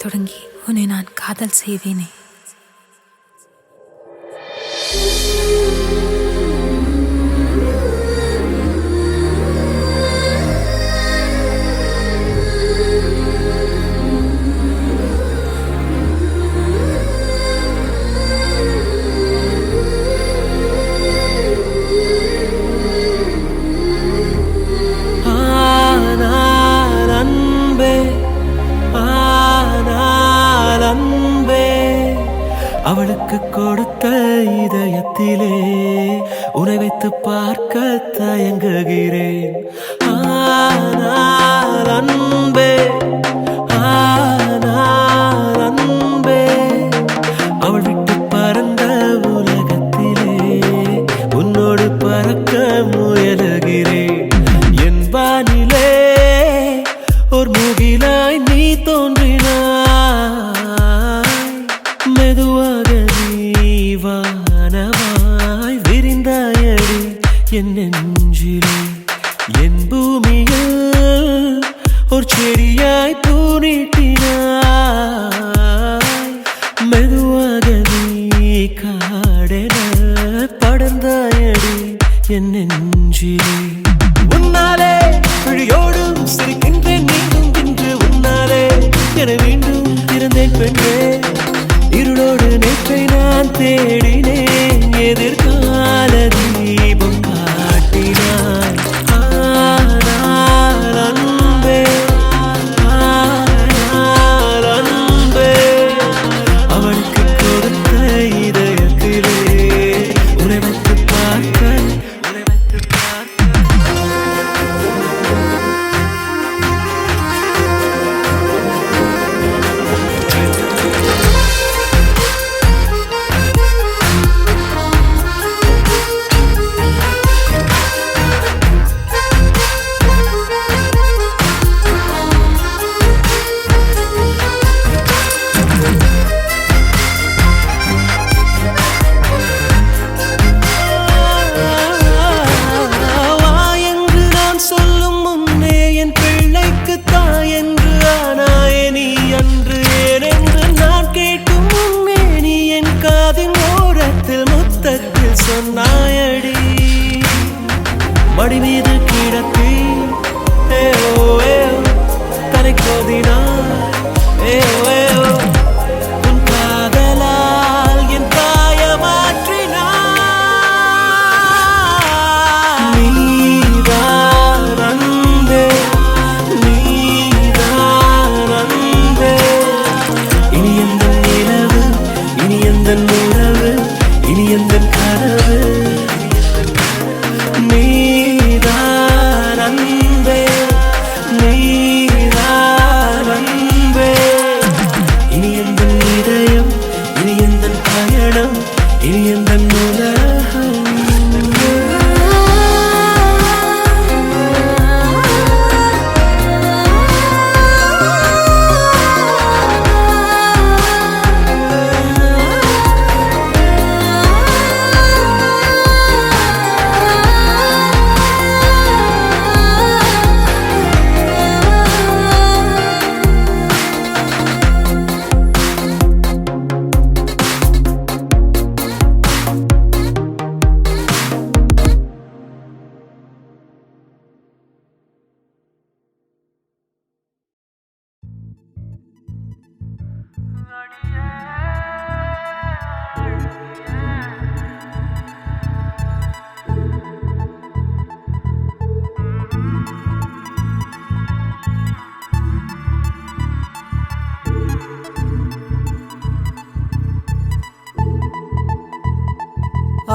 தொடங்கி உன்னை நான் காதல் செய்தேனே. அவளுக்கு கொடுத்த இதயத்திலே உன்னை வைத்து பார்க்க தயங்குகிறேன். ஆனால் அன்பே, ஆனால் அன்பே, அவள் விட்டு பறந்த உலகத்திலே உன்னோடு பறக்க முயலுகிறேன். என் வானிலே ஒரு முகிலாய் நீ தோன்றினாய், மெதுவாக நீ வானமாய் விரிந்தாயடி என் நெஞ்சிலே. என் பூமியில் ஒரு செடியாய் பூ நீட்டினாய், மெதுவாக நீ காடென படர்ந்தாயடி என் நெஞ்சிலே. உன்னாலே விழியோடும் சிரிக்கின்றேன் மீண்டும் இன்று, உன்னாலே என மீண்டும் இருந்தேன் பெண்ணே. இருளோடு நேற்றை நான் தேடினேன், எதிர்கால தீபம் காட்டினாய். ஆனால் அன்பே, ஆனால் அன்பே, அவளுக்கு கொடுத்த இதயத்திலே உன்னை வைத்து பார்க்க, உன்னை வைத்து பார்க்க. சொன்னாயடி மடி மீது கிடத்தி தரை கோதினாய், உன் காதலால் என் தாய மாற்றினாய். நீதான் அன்பே, நீதான் அன்பே, இனி எந்த நிலவு, இனி எந்த உறவு, இனி எந்த கனவு. நீதான் அன்பே, நீதான் அன்பே, இனி எந்த இதயம், இனி எந்த பயணம், இனி எந்த உலகம்.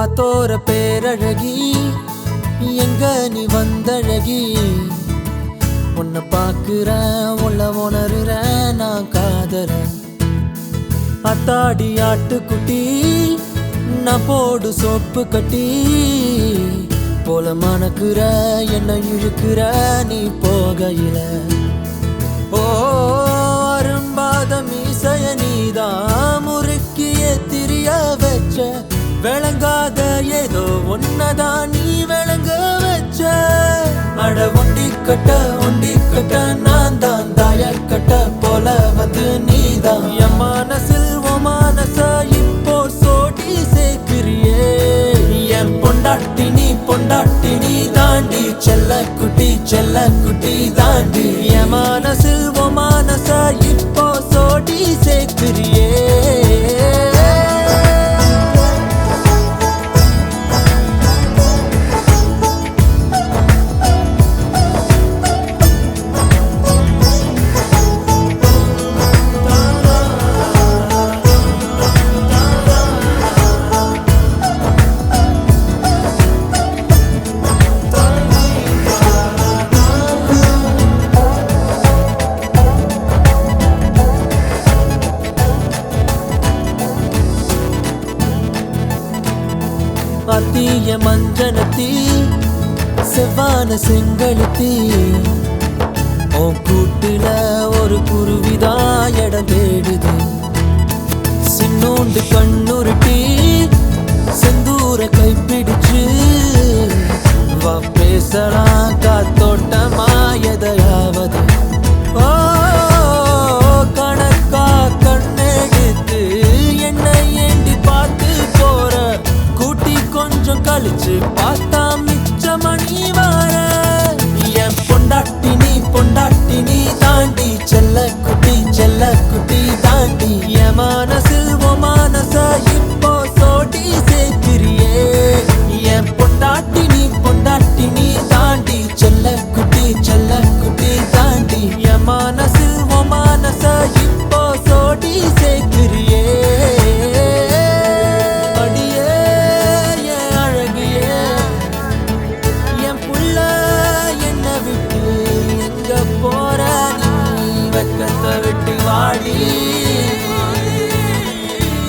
ஆத்தோர பேரழகி எங்க நீ வந்தழகி, உன்னை பாக்குறேன் உள்ள உணர்றேன் நான் காதறேன். அத்தாடி ஆட்டுக்குட்டி நான் போடு சோப்பு கட்டி போல மணக்குற என்ன இழுக்கிற நீ போகையில. ஓ அரும்பாத மீசைய நீதான் முறுக்கிய திரிய வச்ச, விளங்காத ஏதோ ஒன்னதான் நீ விளங்க வச்ச. அட ஒண்டி கட்ட நான் தான் தாய கட்ட போல வந்து நீ தான் என் மனசில் ஓ மனச இப்போ சோடி சேர்க்கிறியே என் பொண்டாட்டி நீ தாண்டி செல்ல குட்டி தாண்டி என் மனசில் ஓ மனச இப்போ சோடி சேர்க்கிறியே அத்திய மஞ்சனத்தி செவ்வான செங்கழுத்தி உன் கூட்டுல ஒரு குருவிதா இடம் தேடுது சின்னோண்டு கண்ணுருட்டி செந்தூர கைப்பிடிச்சு வா பேசலாம் காத்தோட்டமா எதையாவது ஓ கணக்கா கண்ணெடுத்து என்னை ஏண்டி பார்த்து போற கூட்டி கொஞ்சம் கழிச்சு பார்த்தா மிச்ச மணி வார என் பொண்டாட்டி நீ தாண்டி செல்ல குட்டி தாண்டி என் மனசில் ஓ மனச இப்போ சோடி சேர்க்கிறியே என் பொண்டாட்டி நீ தாண்டி செல்ல குட்டி தாண்டி என் மனசில் ஓ மனச இப்போ சோடி சேர்க்கிறியே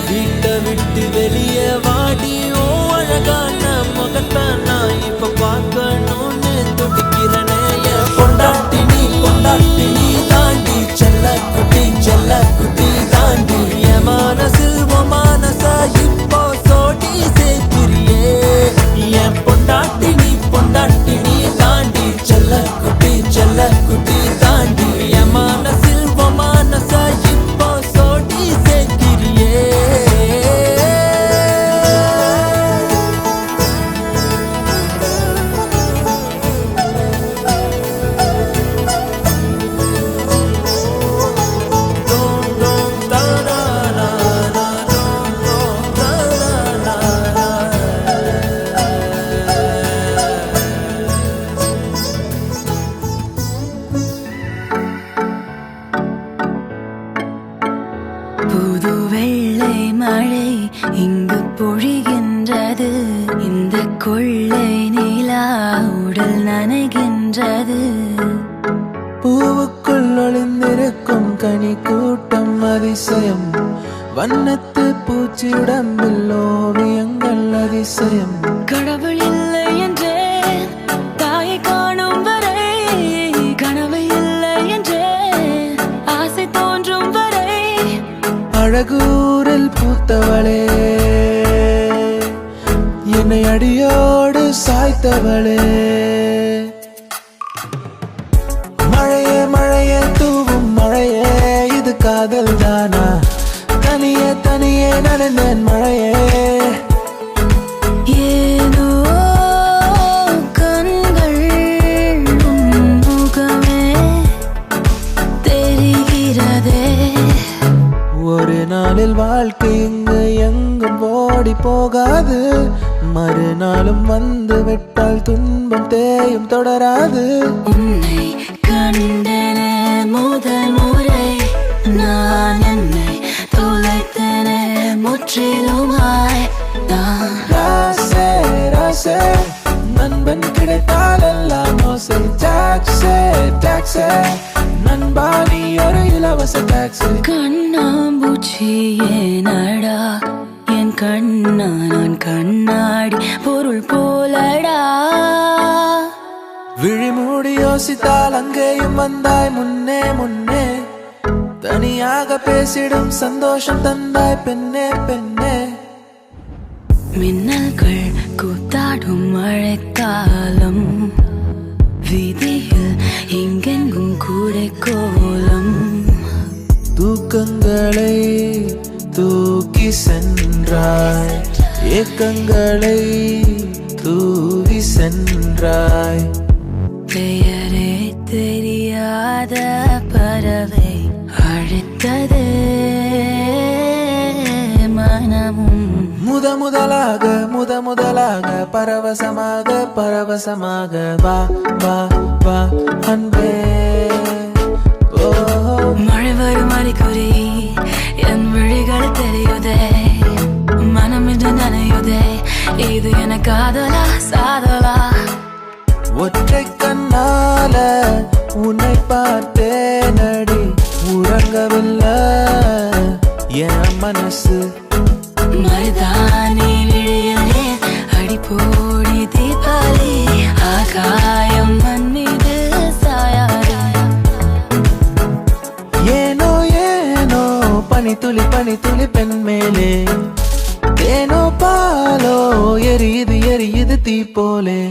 வீட்டை விட்டு வெளியே வாடி ஓ அழகான முகத்தை நான் இப்ப பார்க்கணும்னு துடிக்கிறனே என் பொண்டாட்டி நீ தாண்டி செல்ல குட்டி தாண்டி என் மனசில் ஓ மனச இப்போ சோடி சேர்க்கிறியே என் பொண்டாட்டி நீ தாண்டி செல்ல குட்டி தாண்டி என் மனசில் ஓ மனச இப்போ சோடி சேர்க்கிறியே புது வெள்ளை மழை இங்கு பொழிகின்றது இந்த கொள்ளை நிலா உடல் நனைகின்றது பூவுக்குள் ஒளிந்திருக்கும் கனி கூட்டம் அதிசயம் வண்ணத்து பூச்சி உடம்பில் ஓவியங்கள் அதிசயம் கடவுள் இல்லை என்றேன் தாயை காணும் வரை கனவு இல்லை என்றேன் ஆசை தோன்றும் வரை அழகூரில் பூத்தவளே என்னை அடியோடு சாய்த்தவளே மழையே தூவும் மழையே இது காதல் தானா தனியே நனைந்தேன் மழையே ஏனோ கண்கள் முகமே தெரிகிறதே ஒரு நாளில் வாழ்க்கை இங்கு எங்கும் ஓடி போகாது மறுநாளும் வந்து விட்டால் துன்பம் தேயும் தொடராது உன்னை கண்டன முதல் முறை நான் என்னை தொலைத்தன முற்றிலுமாய் ராசே நண்பன் கிடைத்தால் எல்லாம் மோசை டாக்ஸே நண்பா நீ ஒரு இலவச டாக்ஸி கண்ணாம்பூச்சி ஏனடா என் கண்ணா நான் கண்ணாடி பொருள் போலடா விழிமூடி யோசித்தால் அங்கேயும் வந்தாய் முன்னே தனியாக பேசிடும் சந்தோஷம் தந்தாய் பெண்ணே மின்னல்கள் கூத்தாடும் மழைக்காலம் வீதியில் எங்கெங்கும் கூடை கோலம் தூக்க தூக்கங்களை தூக்கி சென்றாய், ஏக்கங்களை தூவி சென்றாய். பெயரே தெரியாத பறவை அழைத்தது மனமும் முதலாக பரவசமாக வா வா வா அன்பே. மழை வரும் அறிகுறி என் விழிகள் தெரியுதே, மனம் இன்று நனையுதே, இது என காதலா சாதலா? ஒற்றை கண்ணால உன்னை பார்த்தேன் அடி, உறங்கவில்லை என் மனசு. மருதானி விழியிலே அடிப்போடி தீபாவளி, ஆகாயம் மண் மீது சாயாரா. ஏனோ ஏனோ பனித்துளி பெண் மேலே, தேனோ பாலோ எரியுது தீ போலே.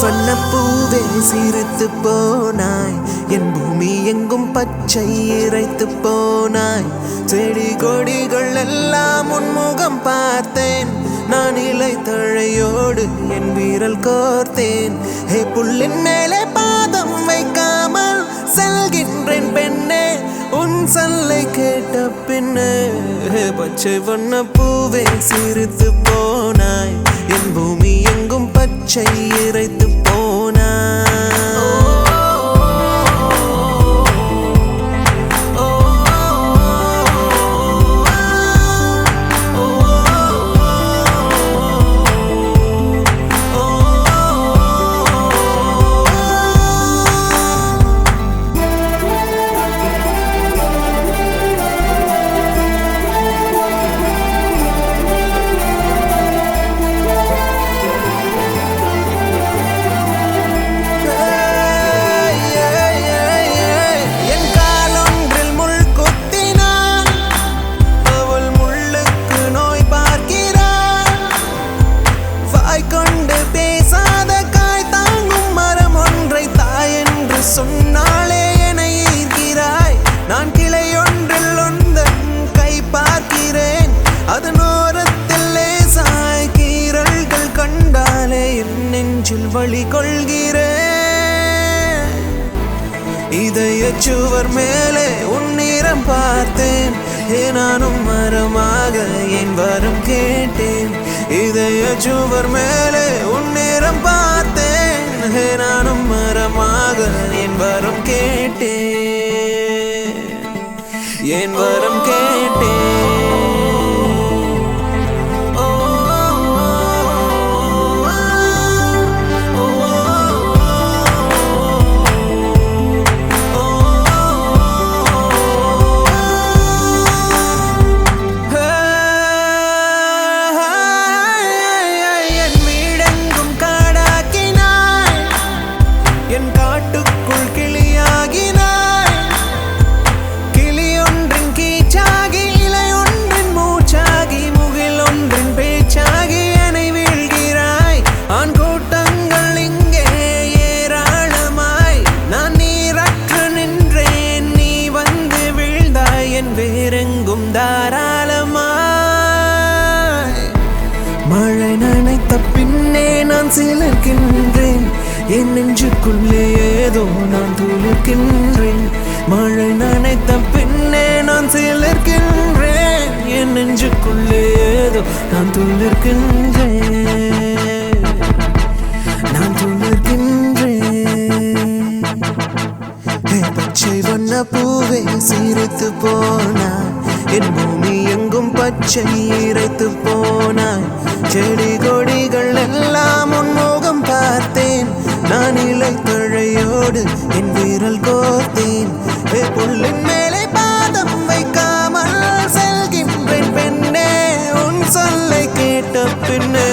வண்ணப்பூவே சிரித்து போனாய், என் பூமி எங்கும் பச்சை இறைத்து போனாய். செடி கொடிகள் எல்லாம் உன்முகம் பார்த்தேன், நான் இலை தழையோடு என் வீரல் கோர்த்தேன். ஹே புல்லின் மேலே பாதம் வைக்காமல் செல்கின்றேன் பெண்ணே, உன் சொல்லை கேட்ட பின்னே. பச்சை வண்ணப்பூவே சிரித்து போனாய், என் பூமி எங்கும் பச்சை இறைத்து போனாய். வழி கொள்கிறேன், இதய சுவர் மேலே உன்னிறம் பார்த்தேன். நானும் மரமாக என் வரம் கேட்டேன், இதய சுவர் மேலே உன்னிறம் பார்த்தேன். நானும் மரமாக என் வரம் கேட்டேன், என் வரம் கேட்டேன். மழை நனைத்த பின்னே நான் சிலிர்க்கின்றேன், என் நெஞ்சுக்குள்ளே ஏதோ நான் துளிர்க்கின்றேன். மழை நனைத்த பின்னே நான் சிலிர்க்கின்றேன், என் நெஞ்சுக்குள்ளே ஏதோ நான் துளிர்க்கின்றேன், நான் துளிர்க்கின்றேன். பச்சை வண்ண பூவே சிரித்து போனாய், என் பூமி எங்கும் பச்சை இறைத்து போனாய். செடி கொடிகள் எல்லாம் உன்முகம் பார்த்தேன், நான் இலை தழையோடு என் வீரல் கோர்த்தேன். புல்லின் மேலே பாதம் வைக்காமல் செல்கின்றேன். பெண்ணே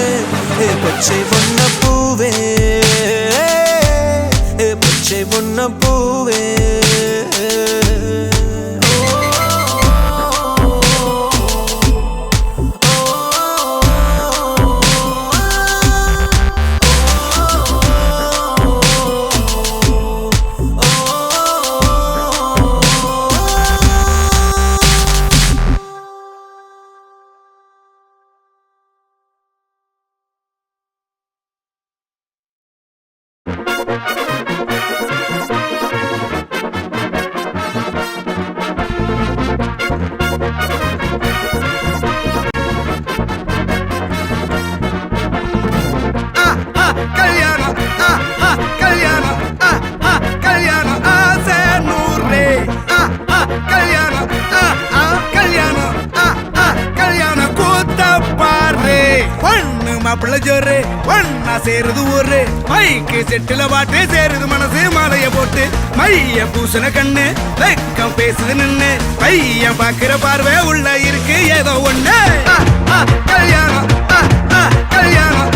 பச்சை வண்ண பூவே பச்சை வண்ண பூவே மாப்பிள்ள ஜோரு ஒன்னா சேருது ஊரு மைக்கு செட்டுல பாட்டு சேருது மனசு மாலைய போட்டு மைய பூசண கண்ணு வெக்கம் பேசுது நின்னு பையன் பாக்குற பார்வை உள்ள இருக்கு ஏதோ ஒண்ணு கல்யாணம் கல்யாணம்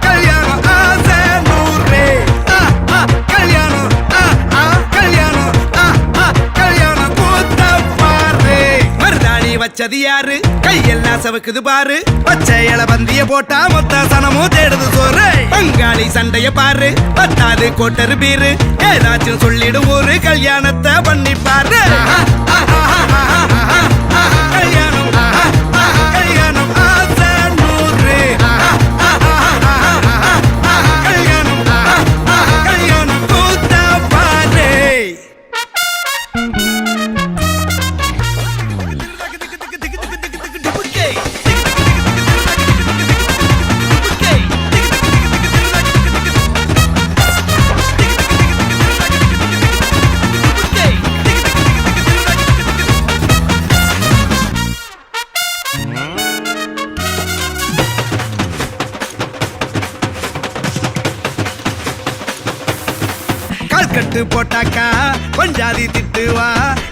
கல்யாணம் ஆசை நூறு கல்யாணம் கல்யாணம் கல்யாணம் கூத்த பாரு மருதாணி வச்சது யாரு கையெல்லாம் சவுக்குது பாரு பச்சை இல பந்திய போட்டா மொத்த சனமும் தேடுது சோறு பங்காளி சண்டைய பாரு பத்தாது கோட்டரு பீரு ஏதாச்சும் சொல்லிடும் ஒரு கல்யாணத்தை பண்ணி பாரு கல்யாணம் கல்யாணம் ஆசை நூறு கல்யாணம் கல்யாணம் கூத்த பாரு கட்டு போட்டாக்கா கொஞ்சாதி திட்டுவா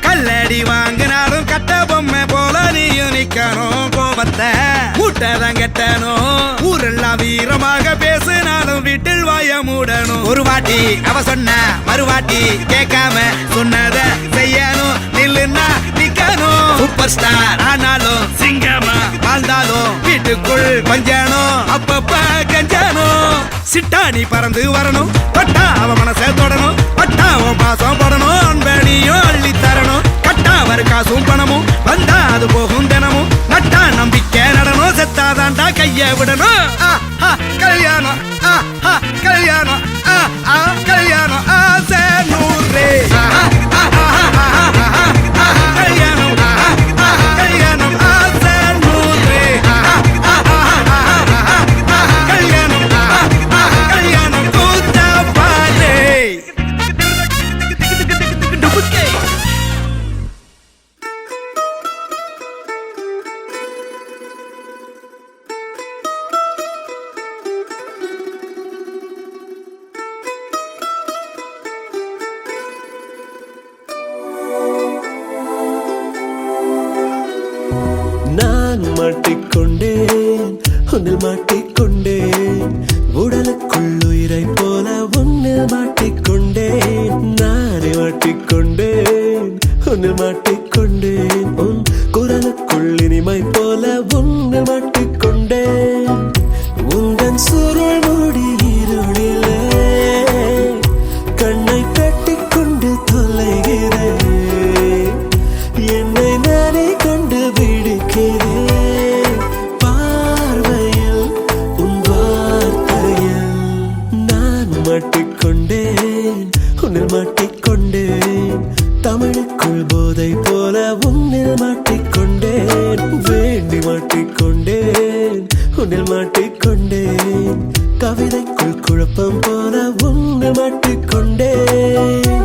கல்லடி வாங்கினாலும் கட்ட பொம்மை போல நீயும் நிக்கணும் கோபத்தை மூட்டதான் கட்டணும் ஊரெல்லாம் வீரமாக பேசினாலும் வீட்டில் வாய மூடணும் ஒரு வாட்டி அவ சொன்ன மறுவாட்டி கேட்காம சொன்னத செய்யணும் நில்லுன்னா நிக்கணும் சூப்பர் ஸ்டார் ஆனாலும் சிங்கமா வாழ்ந்தாலும் வீட்டுக்குள் கொஞ்சணும் அப்பப்ப கஞ்சணும் சிட்டாணி பறந்து வரணும் பட்டா அவ மனசை தொடணும் பட்டா உன் பாசம் படணும் அன்பனியும் அள்ளி தரணும் கட்டா வரு காசும் பணமும் வந்தா அது போகும் தினமும் நட்டா நம்பிக்கை நடணும் செத்தாதான்டா கைய விடணும் கல்யாணம் கல்யாணம் கல்யாணம் ஆசை நூறு கல்யாணம் கல்யாணம் ஆசை நூறு கல்யாணம் கல்யாணம் கூத்த பாரு நான் மாட்டிக்கொண்டேன் உன்னில் மாட்டிக்கொண்டேன் உடலுக்குள் உயிரை போல உன்னில் மாட்டிக்கொண்டேன் நானே மாட்டிக்கொண்டேன் உன்னில் மாட்டிக்கொண்டேன் உன் குரலுக்குள் இனிமை போல உன்னில் மாட்டிக்கொண்டேன் உந்தன் சுருள் மூடி இருளிலே கண்ணை கட்டிக்கொண்டு தொலைகிறேன் என்னை நானே கண்டு விடுக்கிறேன் பார்வையில் உன் வார்த்தையில் நான் மாட்டிக்கொண்டேன் உன்னில் மாட்டிக்கொண்டேன் தமிழுக்குள் போதை போல உன்னில் மாட்டிக்கொண்டேன் வேண்டி மாட்டிக்கொண்டேன் உன்னில் மாட்டிக்கொண்டேன் கவிதைக்குள் குழப்பம் போல உன்னில் மாட்டிக்கொண்டேன்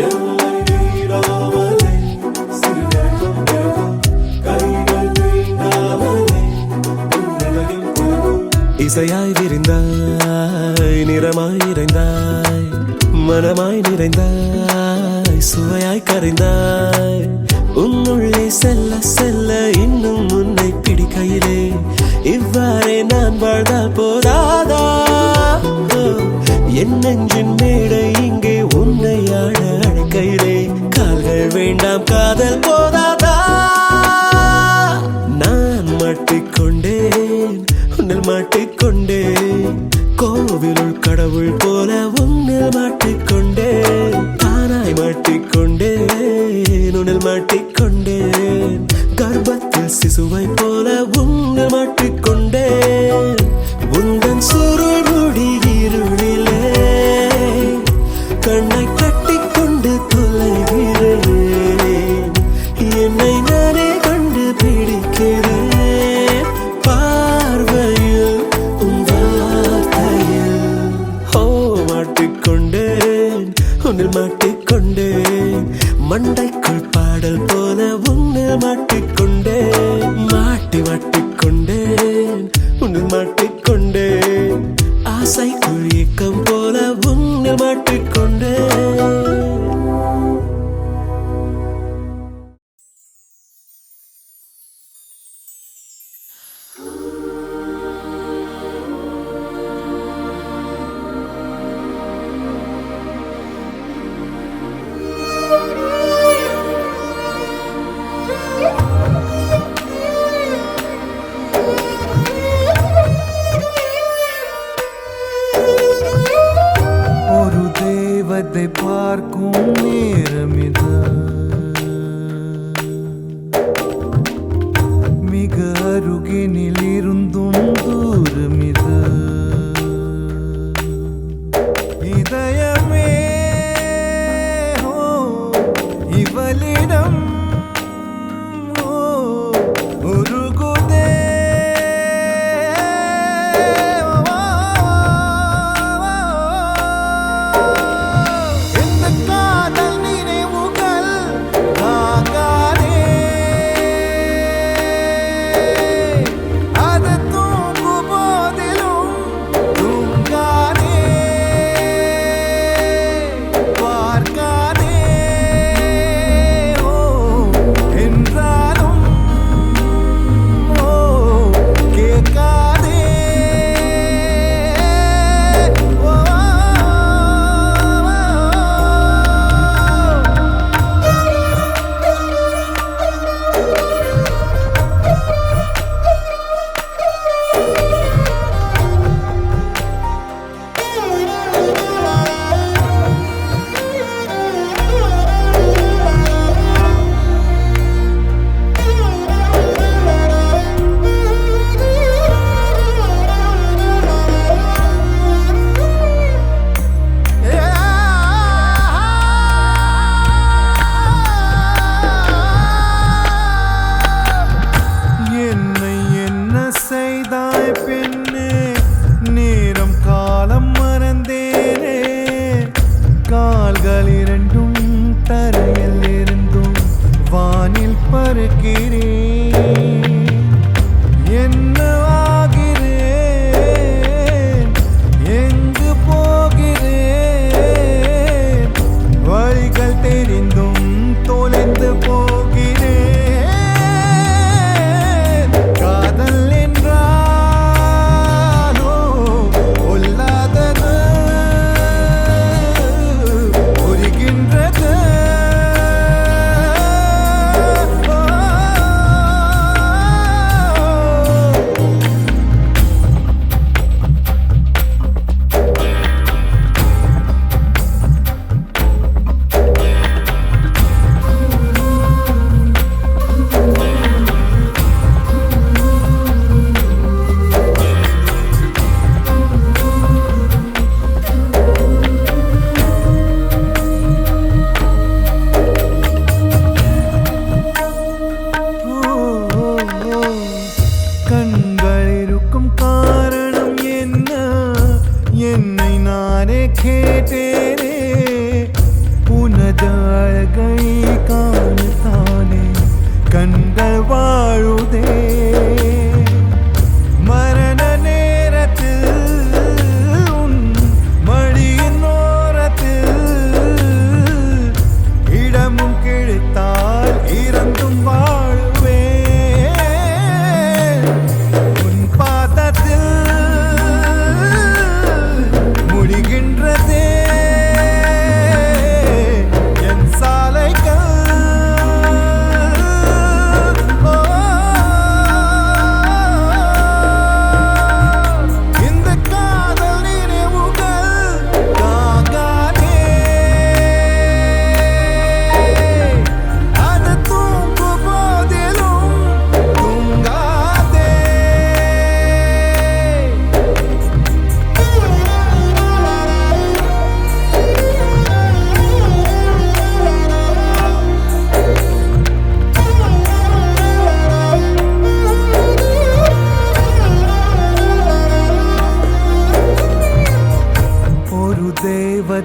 எல்லை நீராமலே சிறு நேரம் கைகள் இசையாய் விரிந்தாய் நிறமாய் நிறைந்தாய் மனமாய் நிறைந்தாய் சுவையாய் கரைந்தாய் உன்னுள்ளே செல்ல செல்ல இன்னும் உன்னை பிடிக்கையிலே இவ்வாறே நான் வாழ்ந்தால் போதாதா என் நெஞ்சின் மேடை இங்கே உன்னை ஆட அழைக்கையிலே கால்கள் வேண்டாம் காதல் போதாதா நான் மாட்டிக்கொண்டேன் உன்னில் மாட்டிக்கொண்டேன் கோவிலுள் கடவுள் போல உன்னில் மாட்டிக்கொண்டேன் தானாய் மாட்டிக்கொண்டேன் உன்னில் மாட்டிக்கொண்டேன் கர்ப்பத்தில் சிசுவை போல உன்னில் மாட்டிக்கொண்டேன் உந்தன் சுருள் முடி இருளிலே கண்ணை கட்டிக்கொண்டு தொலைகிறேன் என்னை நானே கண்டு பிடிக்கிறேன் பார்வையில் உன் வார்த்தையில் மாட்டிக்கொண்டேன் உன்னில் மாட்டிக்கொண்டேன் மண்டைக்குள் பாடல் போல உன்னில் மாட்டிக்கொண்டேன்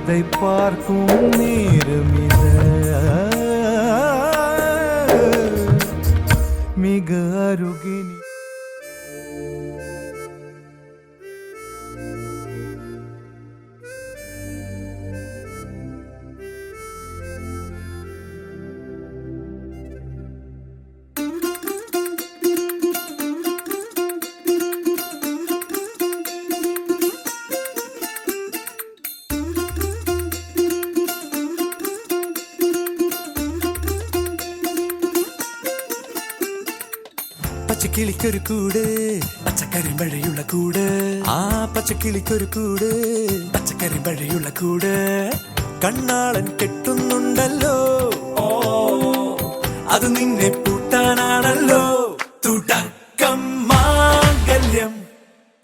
அதை பார்க்கும் நேரம் மிக அருகினி പച്ചക്കിളിക്കൊരു കൂട് പച്ചക്കരിമ്പഴയുള്ള കൂട് ആ പച്ചക്കിളിക്കൊരു കൂട് പച്ചക്കരിമ്പഴയുള്ള കൂട് കണ്ണാളൻ കെട്ടുന്നുണ്ടല്ലോ അത് നിന്നെ പൂട്ടാനാണല്ലോ തുടക്കം മാംഗല്യം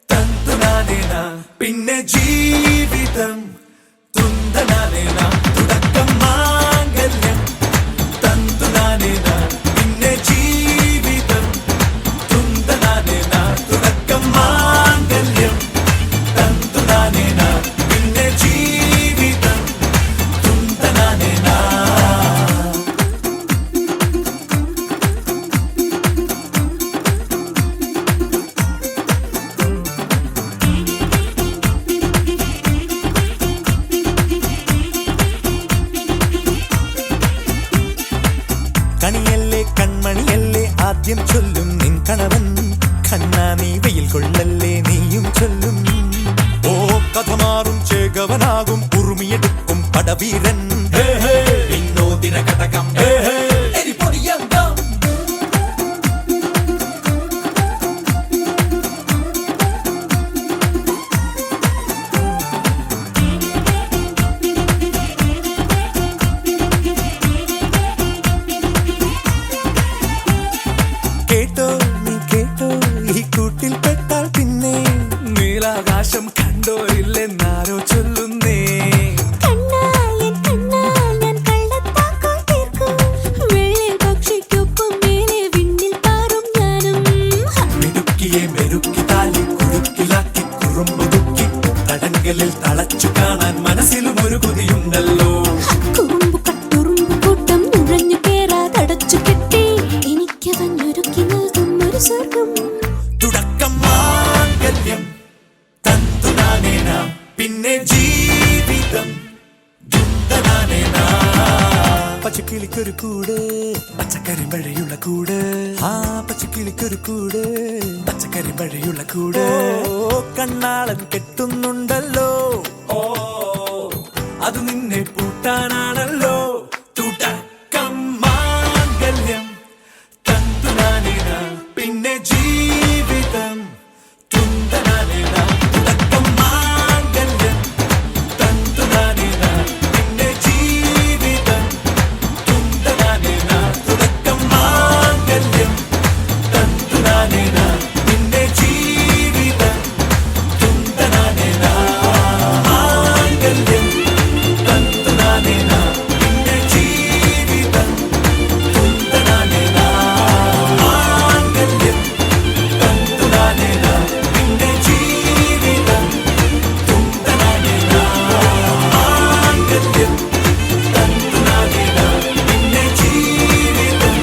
തന്തുനാനേന പിന്നെ ജീവിതം തുന്തനാനേന തുടക്കം മാംഗല്യം തന്തുനാനേന പിന്നെ ജീവിതം തുന്തനാനേന തുടക്കം മാംഗല്യം തന്തുനാനേന പിന്നെ ജീവിതം തുന്തനാനേന കണിയല്ലേ കൺമണിയല്ലേ ആദ്യം ചൊല്ലും നിൻ കണവൻ കണ്ണാ നീ വെയിൽ കൊള്ളല്ലേ നീയും ചൊല്ലും ഓ കഥ മാറും ചേകവനാകും ഉറുമിയെടുക്കും പടവീരൻ വിനോദിന കടകം എരിപൊടിയങ്കം കേട്ടോ നീ കേട്ടോ ഈ കൂട്ടിൽ പെട്ടാൽ പിന്നെ നീലാകാശം കണ്ടോ ഇല്ലെന്നാരോ ചൊല്ലുന്നേ മിടുക്കിയെ മെരുക്കി താലി കുരുക്കിലാക്കി കുറുമ്പുതുക്കി തടങ്കലിൽ തളച്ചു കാണാൻ മനസ്സിലും ഒരു കൊതിയുണ്ടല്ലോ തുടക്കം മാംഗല്യം തന്തുനാനേന പിന്നെ ജീവിതം ദുന്തനാനേന പച്ചക്കിളിക്കൊരു കൂട് പച്ചക്കരിമ്പഴയുള്ള കൂട് ആ പച്ചക്കിളിക്കൊരു കൂട് പച്ചക്കരിമ്പഴയുള്ള കൂട് കണ്ണാളൻ കെട്ടുന്നുണ്ടല്ലോ അത് നിന്നെ പൂട്ടാനാണല്ലോ തുടക്കം മാംഗല്യം തന്തുനാനേന പിന്നെ ജീവിതം തുന്തനാനേന തുടക്കം മാംഗല്യം തന്തുനാനേന പിന്നെ ജീവിതം തുന്തനാനേന തുടക്കം മാംഗല്യം തന്തുനാനേന പിന്നെ ജീവിതം തുന്തനാനേന മാംഗല്യം തന്തുനാനേന പിന്നെ ജീവിതം തുന്തനാനേന മാംഗല്യം തന്തുനാനേന പിന്നെ ജീവിതം തുന്തനാനേന മാംഗല്യം തന്തുനാനേന പിന്നെ ജീവിതം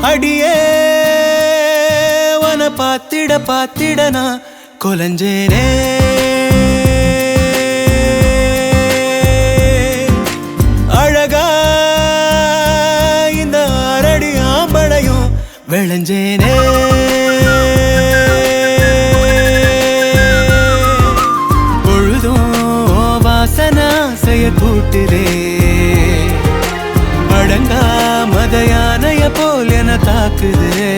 அடியே வன பாத்திட பாத்திடனா கொலஞ்சேனே அழகா இந்த அரடி ஆம்பளையும் விளைஞ்சேனே பொழுதும் வாசனா செய்ய கூட்டுதே அடங்கா மத யானைய போல் என தாக்குதே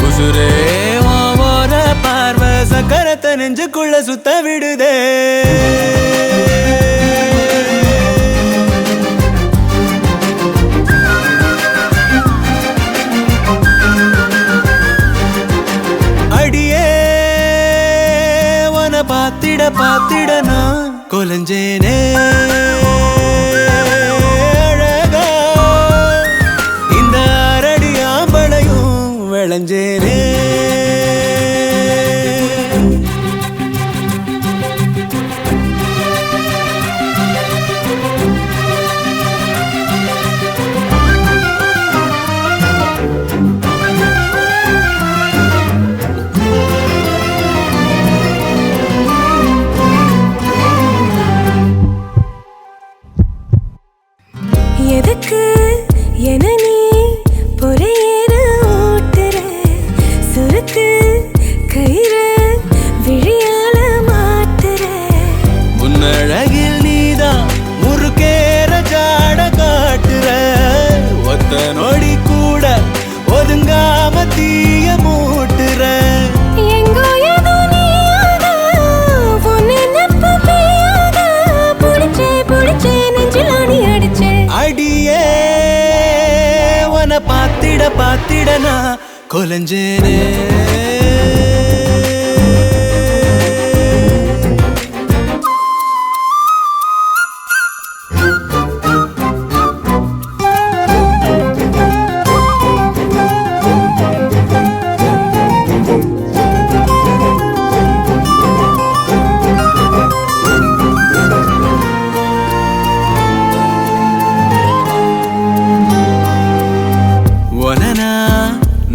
உசுரே ஓர பார்வை சக்கரத்தை நெஞ்சுக்குள்ள சுத்த விடுதே பாத்திட பாத்திட நான் கொலஞ்சேனே அழகா இந்த அரடி ஆம்பளையும் விளைஞ்சேனே எதுக்கு என நீ பொறையேற ஓட்டுற சுருக்கு கயிறு விழியால மாட்டுற முன்னழகில் நீதான் முறுக்கேற ஜாட காட்டுற ஒத்த நொடி கூட ஒதுங்காம தீய மூட்டுற எங்கோ ஏதோ நீயாக உன்னை நெப்ப பெய்யாக புடிச்சே நெஞ்சில் ஆணி அடிச்சே அடியே உன பாத்திட பாத்திட நான் கொலஞ்சேனே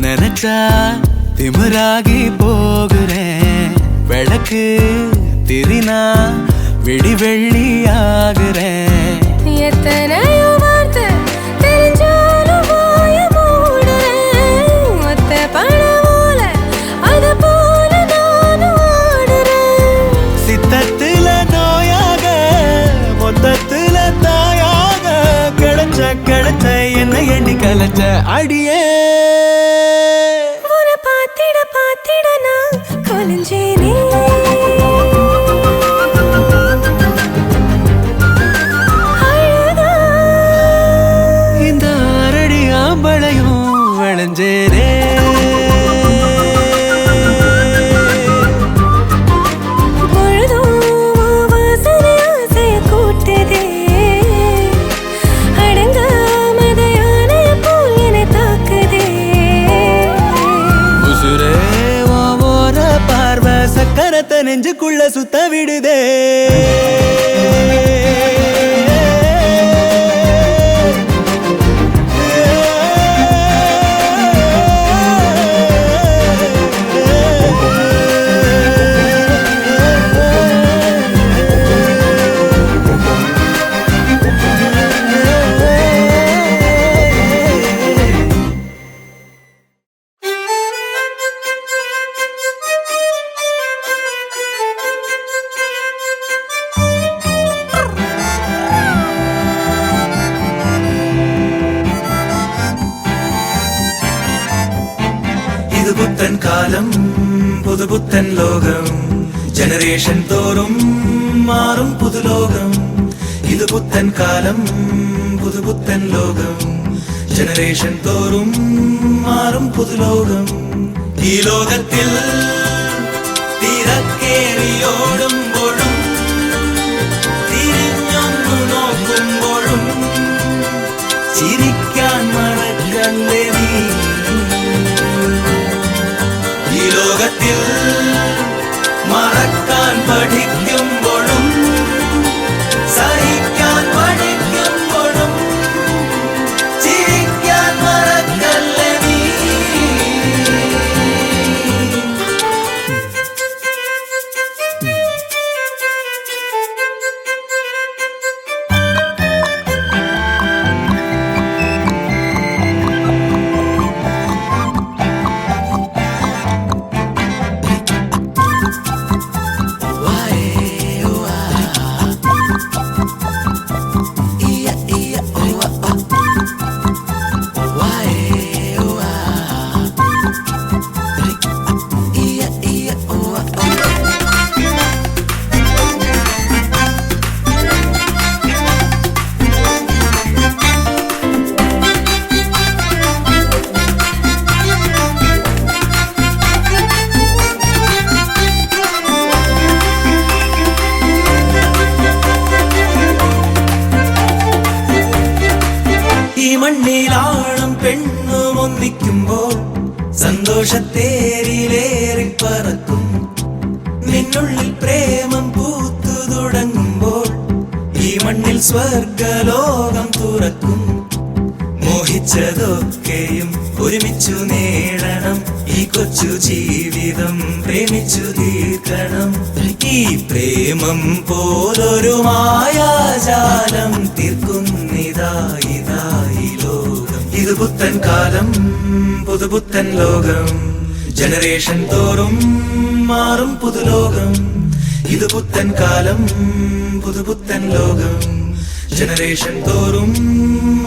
நினைச்சா திமிராகி போகிறேன் விளக்கு திரினா விடி வெள்ளி ஆகுறேன் எத்தனையோ வார்த்தை தெரிஞ்சாலும் வாய மூடுறேன் ஒத்த பண போல அது போல நானும் ஆடுறேன் சித்தத்துல நோயாக மொத்தத்துல தாயாக கிடைச்ச என்ன எண்ணி கலைச்ச அடியே பாத்திட பாத்திட நான் கொலஞ்சேனே அழகா இந்த அரடி ஆம்பளையும் விளைஞ்சேனே பொழுதும் வாசனை ஆசைய கூட்டுதே அடங்காமத யானைய போல் என்னை தாக்குதே உசுரே ஓர பார்வை சக்கரத்தை நெஞ்சுக்குள்ள சுத்த விடுதே புத்தன் காலம் புது புத்தன் லோகம் ஜெனரேஷன் தோறும் மாறும் புது லோகம் இது புத்தன் காலம் புது புத்தன் லோகம் ஜெனரேஷன் தோறும் மாறும் புது லோகம் ഈ ലോകത്തിൽ തിരക്കേറിയോടുമ്പോഴും തിരിഞ്ഞൊന്നു നോക്കുമ്പോഴും ചിരിക്കാൻ മറക്കല്ലേ നീ ഈ ലോകത്തിൽ മറക്കാൻ പഠിക്കുമ്പോഴും സഹിക്കാൻ പഠിക്കുമ്പോഴും ചിരിക്കാൻ മറക്കല്ലേ നീ സന്തോഷത്തേരിലേറി പറക്കും നിന്നുള്ളിൽ പ്രേമം പൂത്തു തുടങ്ങുമ്പോൾ ഈ മണ്ണിൽ സ്വർഗലോകം തുറക്കും മോഹിച്ചതൊക്കെയും ഒരുമിച്ചു നേടണം ഈ കൊച്ചു ജീവിതം പ്രേമിച്ചു തീർക്കണം ഈ പ്രേമം പോലൊരു മായാജാലം തീർക്കുന്നിതായി ലോകം ഇത് പുത്തൻ കാലം പുതുപുത്തൻ ലോകം ജനറേഷൻ തോറും മാറും പുതുലോകം ഇത് പുത്തൻ കാലം പുതുപുത്തൻ ലോകം ജനറേഷൻ തോറും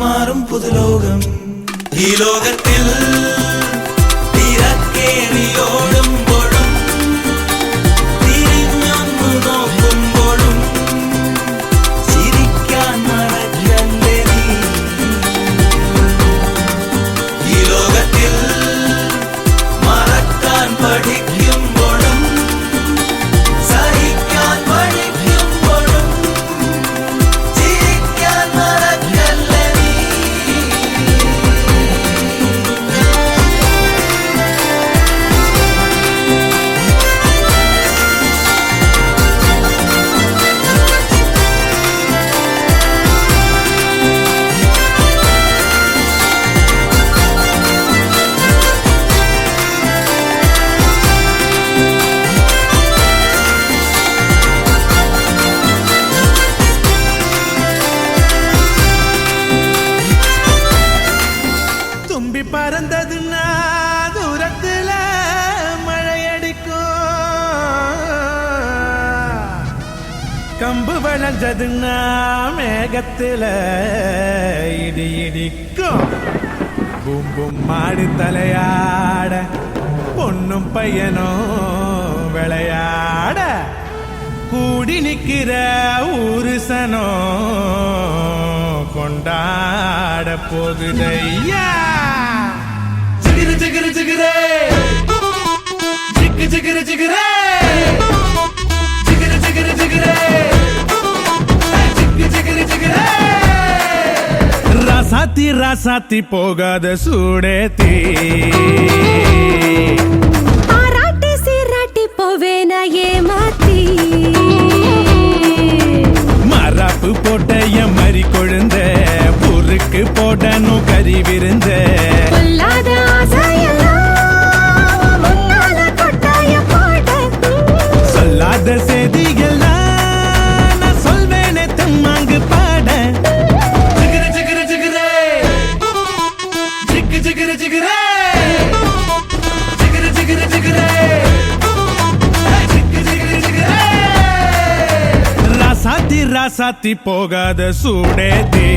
മാറും പുതുലോകം ഈ ലോകത്തിൽ തിരക്കേറിയോടുമ്പോഴും തിരിഞ്ഞൊന്നു നോക്കുമ്പോഴും ചിരിക്കാൻ മറക്കല്ലേ നീ ഈ ലോകത്തിൽ മറക്കാൻ പഠിക്കുമ്പോഴും സഹിക്കാൻ പഠിക്കുമ്പോഴും ചിരിക്കാൻ മറക്കല്ലേ നീ தும்பி பறந்ததுன்னா தூரத்துல மழையடிக்கும் கம்பு விளைஞ்சதுன்னா மேகத்துல இடி இடிக்கும் பூம் பூம் மாடி தலையாட பொண்ணும் பையனும் விளையாட கூடி நிக்கிற ஊருசனோ கொண்டாட போகுதையா ஜிகிரு ஜிகிரு ஜிகிரே ஜிகு ஜிகிரு ஜிகிரே ஜிகிரு ஜிகிரு ஜிகிரே ஜிகு ஜிகிரு ஜிகிரே ராசாத்தி ராசாத்தி போகாத சூடேத்தி ஆராட்டி சீராட்டி போவேன ஏமாத்தி மராப்பு போட்ட என் மறி கொழுந்த ஊருக்கு போடணும் கறி விருந்த பொல்லாத ஆசையெல்லாம் முன்னால கொட்டாய போட சொல்லாத செய்திகள்லாம் நான் சொல்வேனே தம்மாங்கு பாட ஜிகிரு ஜிகிரு ஜிகிரே ஜிகு ஜிகிரு ஜிகிரே ஜிகிரு ஜிகிரு ஜிகிரே ஜிகு ஜிகிரு ஜிகிரே ராசாத்தி ராசாத்தி போகாத சூடேத்தி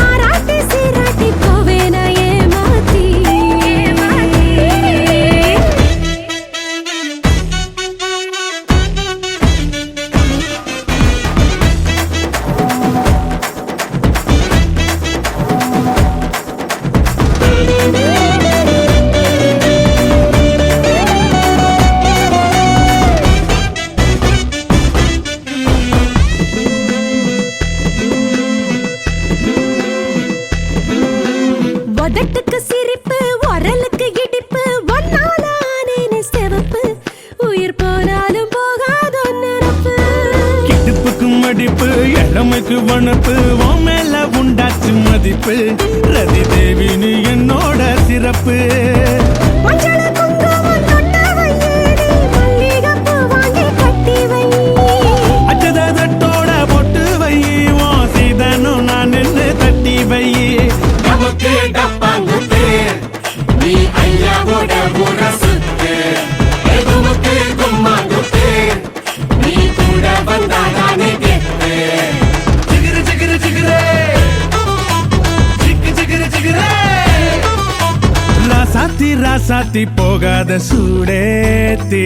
ஆராட்டி சீராட்டி போவேன ஏமாத்தி உதட்டுக்கு சிரிப்பு உரலுக்கு இடிப்பு ஒன்னால ஆனேனே சிவப்பு உயிர் போனாலும் போகாத நிரப்பு கிடுப்புக்கு மடிப்பு இளமைக்கு வனப்பு உன் மேல உண்டாச்சு மதிப்பு ரதி தேவினு என்னோட சிறப்பு மஞ்சள குங்குமம் தொட்ட வையேடி மல்லிகைப்பூ வாங்கி கட்டி வை அச்சதோட பொட்டு வை உன் சீதனும் நான் நின்று தட்டி வை நமக்கு டப்பாங்குத்து நீ ஐயாவோட முரசுத்து எதுவுக்கு கும்மாங்குத்து நீ கூட வந்தா நானே கெத்து ஜிகிரு ஜிகிரு ஜிகிரே ஜிகு ஜிகிரு ஜிகிரே ராசாத்தி ராசாத்தி போகாத சூடேத்தி